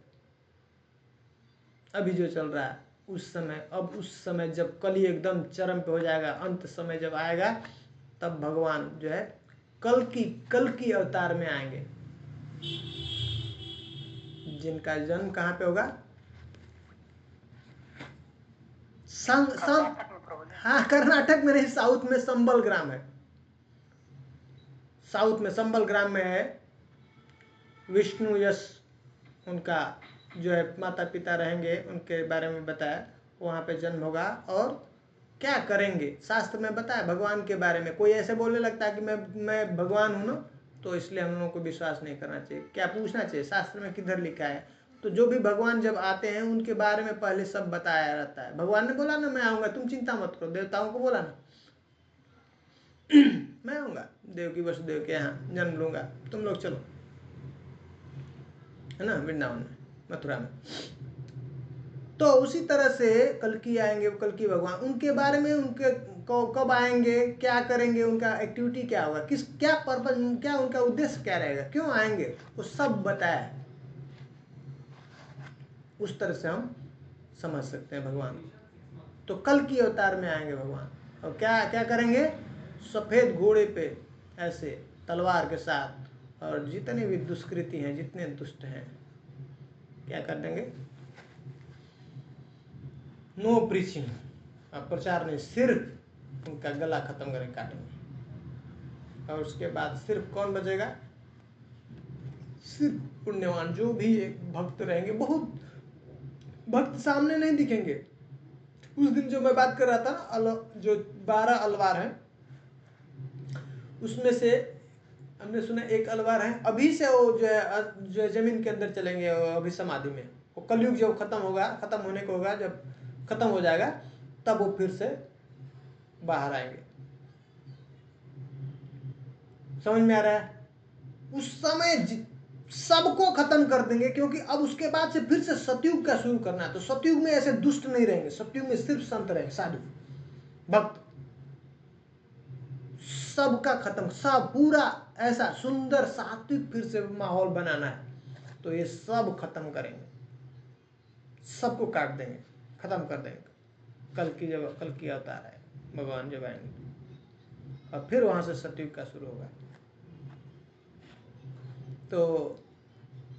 अभी जो चल रहा है। उस समय, अब उस समय जब कली एकदम चरम पे हो जाएगा, अंत समय जब आएगा, तब भगवान जो है कल की अवतार में आएंगे, जिनका जन्म कहाँ पे होगा? हाँ, कर्नाटक में नहीं, साउथ में संबल ग्राम है, साउथ में संबल ग्राम में है। विष्णु यश उनका जो है माता पिता रहेंगे, उनके बारे में बताया, वहाँ पे जन्म होगा। और क्या करेंगे, शास्त्र में बताया भगवान के बारे में। कोई ऐसे बोलने लगता है कि मैं भगवान हूँ ना, तो इसलिए हम लोगों को विश्वास नहीं करना चाहिए। क्या पूछना चाहिए शास्त्र में किधर लिखा है? तो जो भी भगवान जब आते हैं उनके बारे में पहले सब बताया रहता है। भगवान ने बोला ना मैं आऊँगा, तुम चिंता मत करो। देवताओं को बोला ना मैं आऊँगा, देवकी वसुदेव के यहाँ जन्म लूँगा, तुम लोग चलो, है ना, वृंदावन में, मथुरा में। तो उसी तरह से कल्कि आएंगे, कल्कि भगवान, उनके बारे में, उनके कब आएंगे, क्या करेंगे, उनका एक्टिविटी क्या होगा, क्या पर्पज, क्या उनका उद्देश्य क्या रहेगा, क्यों आएंगे, वो सब बताया है। उस तरह से हम समझ सकते हैं भगवान। तो कल की अवतार में आएंगे भगवान, और क्या क्या करेंगे? सफेद घोड़े पे ऐसे तलवार के साथ, और जितने भी दुष्कृति हैं, जितने दुष्ट हैं, क्या कर देंगे? नो प्रीचिंग, अब प्रचार नहीं, सिर्फ उनका गला खत्म करें, काटेंगे। और उसके बाद सिर्फ कौन बचेगा? सिर्फ पुण्यवान, जो भी एक भक्त रहेंगे। बहुत भक्त सामने नहीं दिखेंगे। उस दिन जो मैं बात कर रहा था ना, जो 12 अलवार हैं, उसमें से हमने सुना एक अलवार है, अभी से वो जो है जमीन के अंदर चलेंगे, अभी समाधि में। वो कलयुग जब खत्म होगा, खत्म होने को होगा, जब खत्म हो जाएगा, तब वो फिर से बाहर आएंगे। समझ में आ रहा है? उस समय सबको खत्म कर देंगे, क्योंकि अब उसके बाद से फिर से सतयुग का शुरू करना है। तो सतयुग में ऐसे दुष्ट नहीं रहेंगे, सतयुग में सिर्फ संत रहेंगे, साधु भक्त, सबका खत्म, सब पूरा ऐसा सुंदर सात्विक फिर से माहौल बनाना है। तो ये सब खत्म करेंगे, सबको काट देंगे, खत्म कर देंगे। कल की अवतार है भगवान जब आएंगे, और फिर वहां से सतयुग का शुरू होगा। तो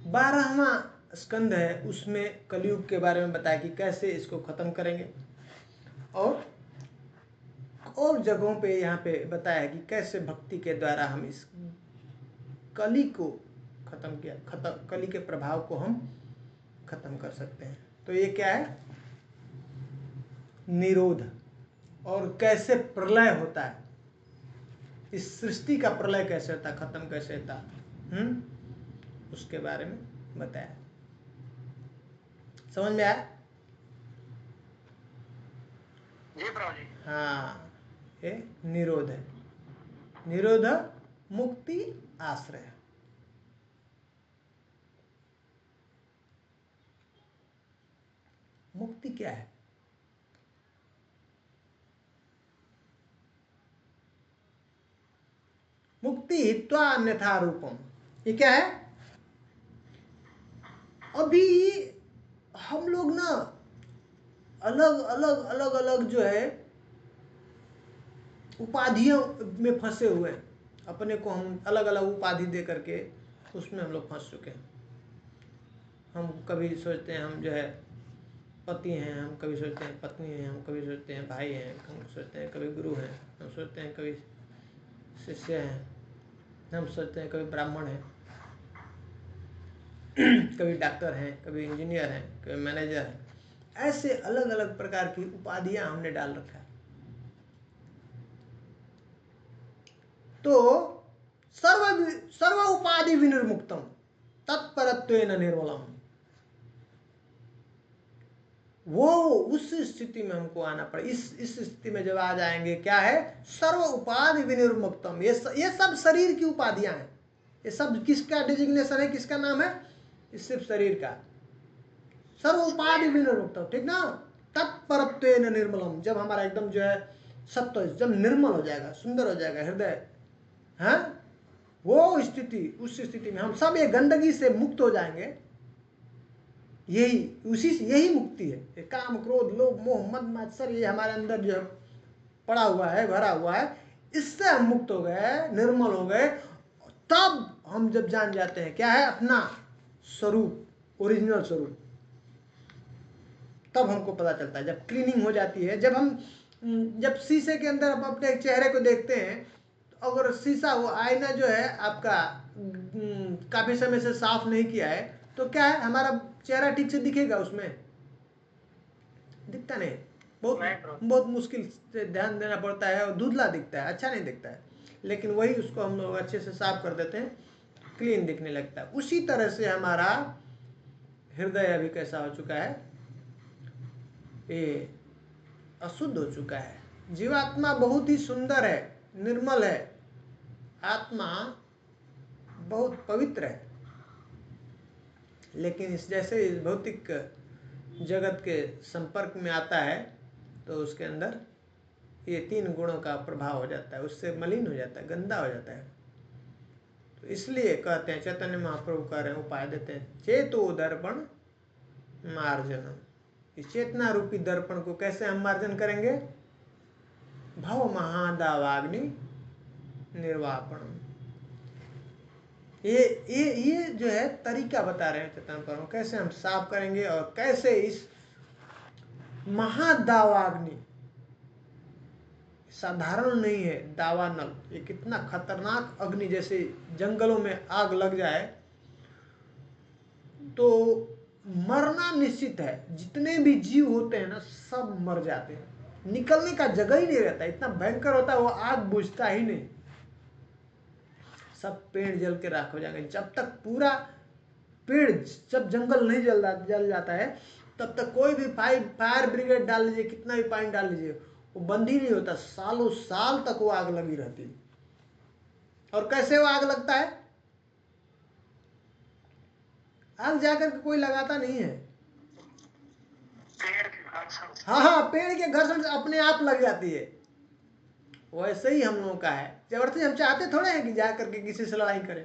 12वां स्कंद है, उसमें कलयुग के बारे में बताया कि कैसे इसको खत्म करेंगे। और जगहों पे यहाँ पे बताया कि कैसे भक्ति के द्वारा हम इस कली को खत्म किया, कली के प्रभाव को हम खत्म कर सकते हैं। तो ये क्या है? निरोध। और कैसे प्रलय होता है, इस सृष्टि का प्रलय कैसे होता, खत्म कैसे होता, उसके बारे में बताया। समझ में आया? जी प्रभु जी। हाँ, ये निरोध है। निरोध मुक्ति आश्रय। मुक्ति क्या है? मुक्ति हित्वा अन्यथा रूपम, ये क्या है? अभी हम लोग ना अलग अलग अलग अलग जो है उपाधियों में फंसे हुए हैं। अपने को हम अलग अलग उपाधि दे करके उसमें हम लोग फंस चुके हैं। हम कभी सोचते हैं हम जो है पति हैं, हम कभी सोचते हैं पत्नी हैं, हम कभी सोचते हैं भाई हैं, हम सोचते हैं कभी गुरु हैं, हम सोचते हैं कभी शिष्य हैं, हम सोचते हैं कभी ब्राह्मण हैं, कभी डॉक्टर हैं, कभी इंजीनियर हैं, कभी मैनेजर हैं। ऐसे अलग अलग प्रकार की उपाधियां हमने डाल रखा है। तो सर्व उपाधि विनिर्मुक्तम तत्परत्वेन निर्मलम, वो उस स्थिति में हमको आना पड़े। इस स्थिति में जब आ जाएंगे, क्या है? सर्व उपाधि विनिर्मुक्तम। ये सब शरीर की उपाधियां हैं। ये सब किसका डिजिग्नेशन है, किसका नाम है? इस सिर्फ शरीर का। सर्व उपाधि विनिर्मुक्तम, ठीक ना? तत्परत्वेन निर्मलम, जब हमारा एकदम जो है सत्व जब निर्मल हो जाएगा, सुंदर हो जाएगा हृदय, हाँ, वो स्थिति, उस स्थिति में हम सब ये गंदगी से मुक्त हो जाएंगे। यही मुक्ति है। ये काम क्रोध लोभ मोह मद मात्सर्य ये हमारे अंदर जो पड़ा हुआ है, भरा हुआ है, इससे हम मुक्त हो गए, निर्मल हो गए। तब हम जब जान जाते हैं क्या है अपना स्वरूप, ओरिजिनल स्वरूप, तब हमको पता चलता है। जब क्लीनिंग हो जाती है, जब शीशे के अंदर हम अपने चेहरे को देखते हैं, तो अगर शीशा वो आईना जो है आपका काफी समय से साफ नहीं किया है, तो क्या है, हमारा चेहरा ठीक से दिखेगा? उसमें दिखता नहीं, बहुत मुश्किल से ध्यान देना पड़ता है और धुंधला दिखता है, अच्छा नहीं दिखता है। लेकिन वही उसको हम लोग अच्छे से साफ कर देते हैं, क्लीन दिखने लगता है। उसी तरह से हमारा हृदय अभी कैसा हो चुका है, ये अशुद्ध हो चुका है। जीवात्मा बहुत ही सुंदर है, निर्मल है, आत्मा बहुत पवित्र है। लेकिन इस जैसे इस भौतिक जगत के संपर्क में आता है, तो उसके अंदर ये 3 गुणों का प्रभाव हो जाता है, उससे मलिन हो जाता है, गंदा हो जाता है। तो इसलिए कहते हैं, चैतन्य महाप्रभु कह रहे हैं, उपाय देते हैं, चेतो दर्पण मार्जनम। इस चेतना रूपी दर्पण को कैसे हम मार्जन करेंगे? भव महादावाग्नि निर्वापणम। ये जो है तरीका बता रहे हैं चैतन्य प्रभु, कैसे हम साफ करेंगे और कैसे इस महादावाग्नि, साधारण नहीं है दावानल, ये कितना खतरनाक अग्नि, जैसे जंगलों में आग लग जाए तो मरना निश्चित है। जितने भी जीव होते हैं ना, सब मर जाते हैं, निकलने का जगह ही नहीं रहता, इतना भयंकर होता है वो आग बुझता ही नहीं, सब पेड़ जल के राख हो जाएंगे। जब तक पूरा पेड़, जब जंगल नहीं जल जाता है, तब तक कोई भी फायर ब्रिगेड डाल लीजिए, कितना भी पानी डाल लीजिए, वो बंद ही नहीं होता, सालों साल तक वो आग लगी रहती है। और कैसे वो आग लगता है? आग जाकर के कोई लगाता नहीं है, हाँ, पेड़ के घर्षण से अपने आप लग जाती है। वैसे ही हम लोगों का है, जबरदस्ती हम चाहते थोड़े हैं कि जा करके किसी से लड़ाई करें,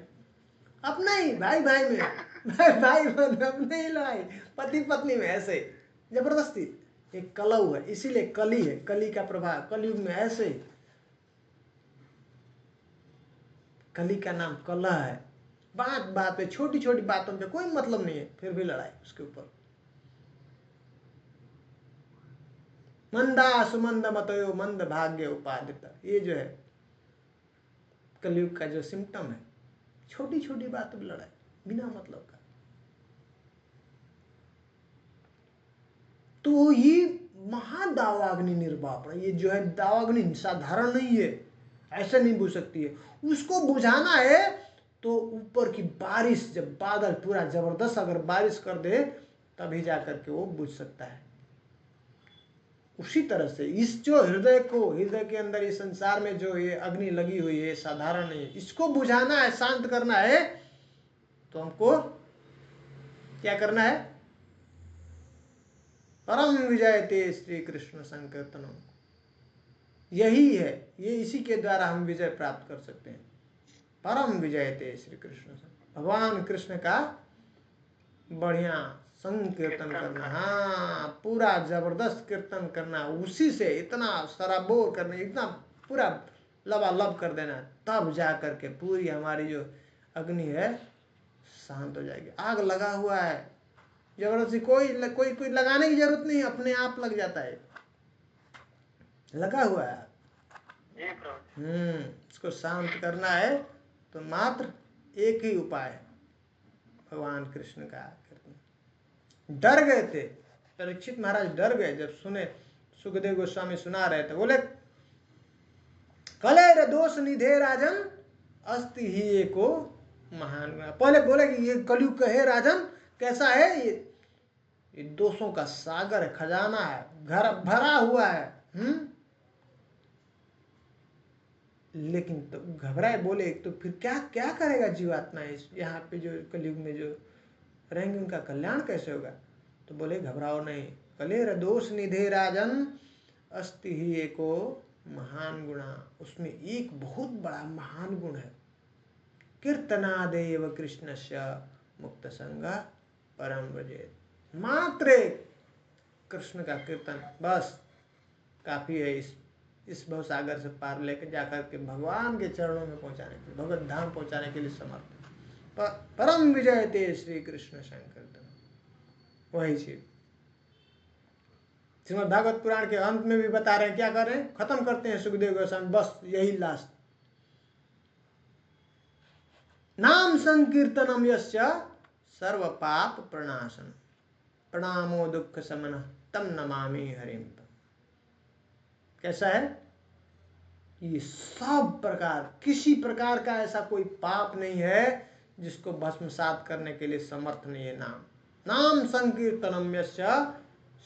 अपना ही भाई भाई में, भाई में अपने ही लड़ाई, पति पत्नी में, ऐसे जबरदस्ती। एक कलऊ है, इसीलिए कली है, कली का प्रभाव, कलयुग में ऐसे। कली का नाम कलह है, बात बात पे, छोटी छोटी बातों पे कोई मतलब नहीं है, फिर भी लड़ाई उसके ऊपर। मंदा सुमंद मतयो मंद भाग्य उपादित, ये जो है कलयुग का जो सिम्टम है, छोटी छोटी बातों पर लड़ाई बिना मतलब का। तो ये महादावाग्नि निर्वापण, ये जो है दावाग्नि साधारण नहीं है, ऐसे नहीं बुझ सकती है। उसको बुझाना है तो ऊपर की बारिश, जब बादल पूरा जबरदस्त अगर बारिश कर दे, तभी जाकर के वो बुझ सकता है। उसी तरह से इस जो हृदय को, हृदय के अंदर इस संसार में जो ये अग्नि लगी हुई है, साधारण नहीं है, इसको बुझाना है, शांत करना है, तो हमको क्या करना है? परम विजयते श्री कृष्ण संकीर्तनम। यही है, ये इसी के द्वारा हम विजय प्राप्त कर सकते हैं। परम विजयते श्री कृष्ण, भगवान कृष्ण का बढ़िया संकीर्तन करना, हाँ पूरा जबरदस्त कीर्तन करना, उसी से इतना सराबोर करना, इतना पूरा लबालब कर देना, तब जा करके पूरी हमारी जो अग्नि है शांत हो जाएगी। आग लगा हुआ है, जबरदस्ती कोई लगाने की जरूरत नहीं, अपने आप लग जाता है, लगा हुआ है। इसको शांत करना है तो मात्र एक ही उपाय है, भगवान कृष्ण का कीर्तन। डर गए थे परीक्षित महाराज, डर गए जब सुने, सुखदेव गोस्वामी सुना रहे थे, बोले कलेर दोष निधे राजन अस्ति ही एको महान। पहले बोले कि ये कलयुग का है राजन, कैसा है ये दोषों का सागर है, खजाना है, घर भरा हुआ है। लेकिन तो घबराए, बोले तो फिर क्या क्या करेगा जीवात्मा इस यहाँ पे जो कलयुग में जो रहेंगे, उनका कल्याण कैसे होगा। तो बोले घबराओ नहीं, कलेर दोष निधे राजन अस्ति ही एको महान गुणा, उसमें एक बहुत बड़ा महान गुण है, कीर्तनादेव कृष्णस्य मुक्त संग परम व्रजेत। मात्र कृष्ण का कीर्तन बस काफी है इस भवसागर से पार लेकर जाकर के भगवान के चरणों में पहुंचाने के लिए, भगवत धाम पहुंचाने के लिए समर्थ। परम विजयते श्री कृष्ण संकीर्तन, वही चीज श्रीमद् भागवत पुराण के अंत में भी बता रहे हैं। क्या कर रहे हैं, खत्म करते हैं सुखदेव गोस्वामी, बस यही लास्ट, नाम संकीर्तनम यस्य सर्व पाप प्रणाशन प्रणामो दुख समन तम नमामि हरिम। कैसा है, ये सब प्रकार, किसी प्रकार का ऐसा कोई पाप नहीं है जिसको भस्मसात करने के लिए समर्थ नहीं है नाम। नाम संकीर्तनम यस्य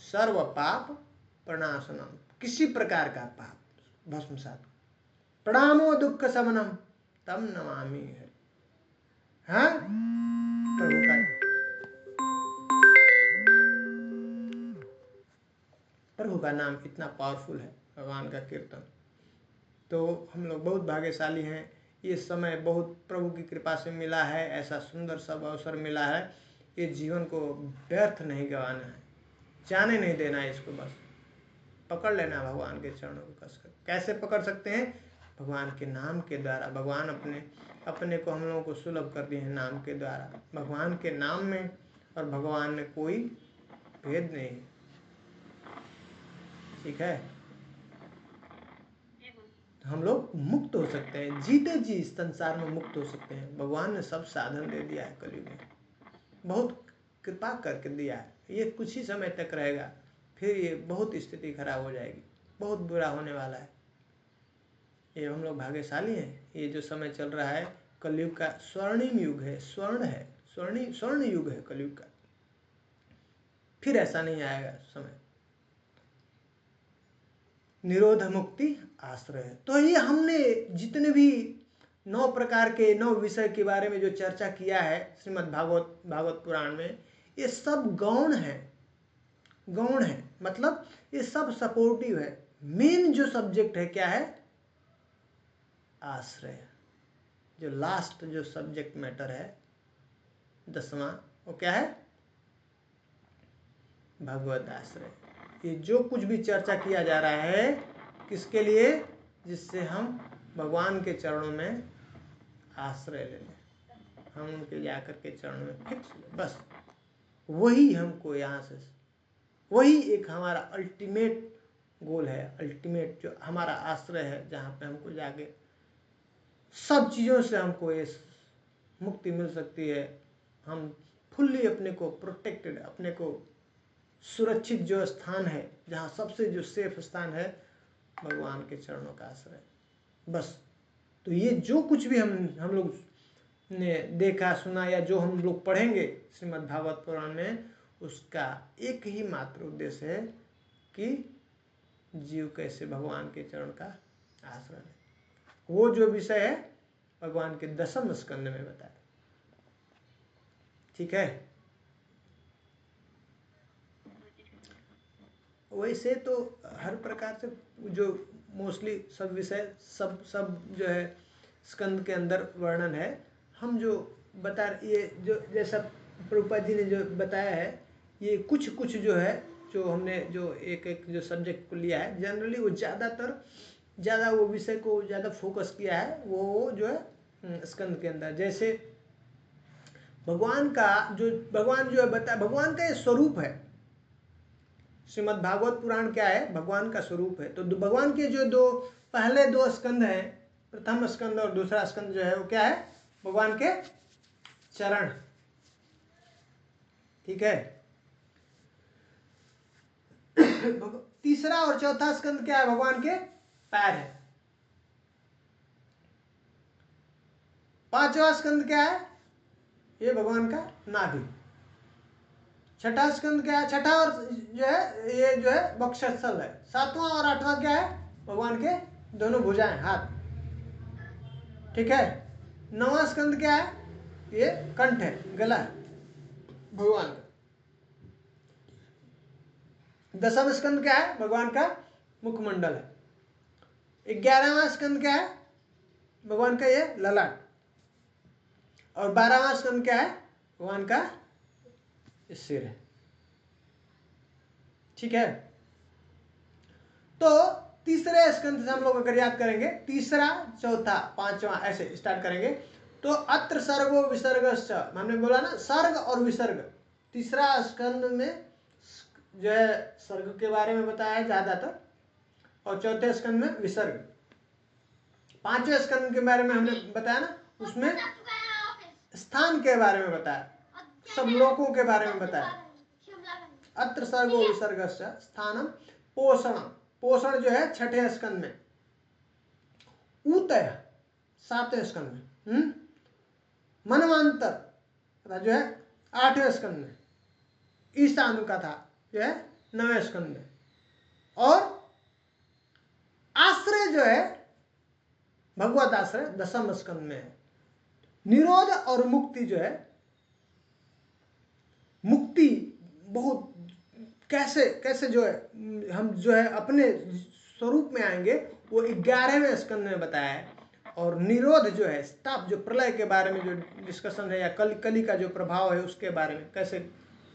सर्व पाप प्रणाशनम, किसी प्रकार का पाप भस्मसात, प्रणामो दुख समनम तम नमामि हरि। हाँ, प्रभु का नाम इतना पावरफुल है, भगवान का कीर्तन। तो हम लोग बहुत भाग्यशाली हैं, ये समय बहुत प्रभु की कृपा से मिला है, ऐसा सुंदर सब अवसर मिला है। ये जीवन को व्यर्थ नहीं गंवाना है, जाने नहीं देना है इसको, बस पकड़ लेना भगवान के चरणों को कसकर। कैसे पकड़ सकते हैं, भगवान के नाम के द्वारा। भगवान अपने को हम लोगों को सुलभ कर दिए हैं नाम के द्वारा। भगवान के नाम में और भगवान में कोई भेद नहीं, ठीक है। हम लोग मुक्त हो सकते हैं, जीते जी इस संसार में मुक्त हो सकते हैं। भगवान ने सब साधन दे दिया है, कलयुग में बहुत कृपा करके दिया है। ये कुछ ही समय तक रहेगा, फिर ये बहुत स्थिति खराब हो जाएगी, बहुत बुरा होने वाला है। ये हम लोग भाग्यशाली हैं। ये जो समय चल रहा है कलयुग का स्वर्णिम युग है, स्वर्ण युग है कलयुग का, फिर ऐसा नहीं आएगा समय। निरोध मुक्ति आश्रय। तो ये हमने जितने भी 9 प्रकार के 9 विषय के बारे में जो चर्चा किया है श्रीमद् भागवत पुराण में, ये सब गौण है, गौण है मतलब ये सब सपोर्टिव है। मेन जो सब्जेक्ट है क्या है, आश्रय। जो लास्ट जो सब्जेक्ट मैटर है 10वां, वो क्या है, भगवत आश्रय। ये जो कुछ भी चर्चा किया जा रहा है किसके लिए, जिससे हम भगवान के चरणों में आश्रय ले लें, हम उनके जाकर के चरणों में फिक्स ले, बस वही हमको यहाँ से, वही एक हमारा अल्टीमेट गोल है, अल्टीमेट जो हमारा आश्रय है, जहाँ पे हमको जाके सब चीज़ों से हमको ये मुक्ति मिल सकती है। हम फुल्ली अपने को प्रोटेक्टेड, अपने को सुरक्षित जो स्थान है, जहाँ सबसे जो सेफ स्थान है, भगवान के चरणों का आश्रय, बस। तो ये जो कुछ भी हम लोग ने देखा सुना या जो हम लोग पढ़ेंगे श्रीमद् भागवत पुराण में, उसका एक ही मात्र उद्देश्य है कि जीव कैसे भगवान के चरण का आश्रय ले। वो जो विषय है भगवान के 10वें स्कंद में बताया, ठीक है। वैसे तो हर प्रकार से जो मोस्टली सब विषय सब जो है स्कंद के अंदर वर्णन है। हम जो बता ये जो जैसा प्रभुपाद जी ने जो बताया है, ये कुछ कुछ जो है जो हमने जो एक एक जो सब्जेक्ट को लिया है, जनरली वो ज़्यादा वो विषय को ज़्यादा फोकस किया है वो जो है स्कंद के अंदर। जैसे भगवान जो है बता, भगवान का ये स्वरूप है। श्रीमद् भागवत पुराण क्या है? भगवान का स्वरूप है। तो भगवान के जो पहले 2 स्कंद हैं, प्रथम स्कंद और दूसरा स्कंद जो है वो क्या है? भगवान के चरण। ठीक है। तीसरा और चौथा स्कंद क्या है? भगवान के पैर है। 5वां स्कंद क्या है? ये भगवान का नाभि। छठा स्कंद क्या है? छठा और जो है ये जो है वक्षस्थल है। 7वां और 8वां क्या है? भगवान के दोनों भुजाएं, हाथ। ठीक है। 9वां स्कंद क्या है? ये कंठ है, गला है भगवान का। 10वां स्कंद क्या है? भगवान का मुखमंडल है। 11वां स्कंद क्या है? भगवान का ये ललाट। और 12वां स्कंद क्या है? भगवान का सिर है। ठीक है। तो तीसरे स्कंद से हम लोग अगर याद करेंगे, तीसरा, चौथा, 5वां ऐसे स्टार्ट करेंगे तो अत्र सर्गो विसर्गश्च, हमने बोला ना सर्ग और विसर्ग। तीसरा स्कंद में जो है सर्ग के बारे में बताया है ज्यादातर, और चौथे स्कंद में विसर्ग। 5वें स्कंद के बारे में हमने बताया ना, उसमें स्थान के बारे में बताया, सब लोगों के बारे में बताया। अत्र सर्गो विसर्गश्च स्थानम पोषणम, पोषण जो है 6ठे स्कंद में। ऊतय 7वें स्कंद में। मनवांतर जो है 8वें स्कंद में। ईशानु का था जो है 9वें स्कंद में। और आश्रय जो है भगवत आश्रय 10वें स्कंद में है। निरोध और मुक्ति जो है, मुक्ति बहुत कैसे जो है हम जो है अपने स्वरूप में आएंगे वो 11वें स्कंद में बताया है। और निरोध जो है स्टॉप, जो प्रलय के बारे में जो डिस्कशन है, या कली का जो प्रभाव है उसके बारे में, कैसे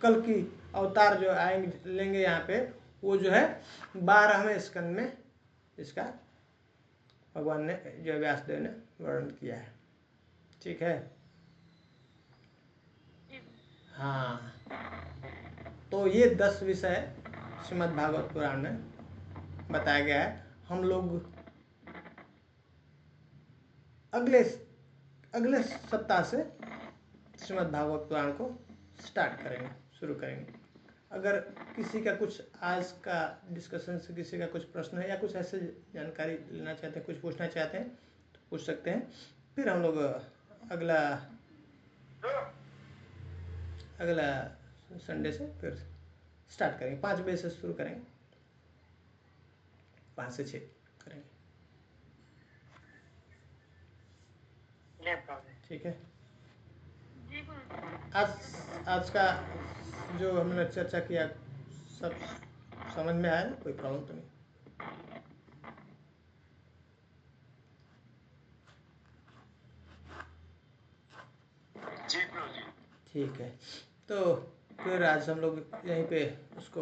कल की अवतार जो आएंगे लेंगे यहाँ पे, वो जो है 12वें स्कंद में इसका भगवान ने जो व्यासदेव ने वर्णन किया है। ठीक है। हाँ, तो ये 10 विषय श्रीमद् भागवत पुराण में बताया गया है। हम लोग अगले सप्ताह से श्रीमद् भागवत पुराण को स्टार्ट करेंगे, शुरू करेंगे। अगर किसी का कुछ आज का डिस्कशन से किसी का कुछ प्रश्न है या कुछ ऐसे जानकारी लेना चाहते हैं, कुछ पूछना चाहते हैं तो पूछ सकते हैं। फिर हम लोग अगला संडे से फिर स्टार्ट करेंगे। 5 बजे से शुरू करेंगे, 5 से 6 करेंगे। ठीक है। आज का जो हमने चर्चा किया सब समझ में आया ना? कोई प्रॉब्लम तो नहीं? जी प्रभु जी। ठीक है। तो फिर आज हम लोग यहीं पे उसको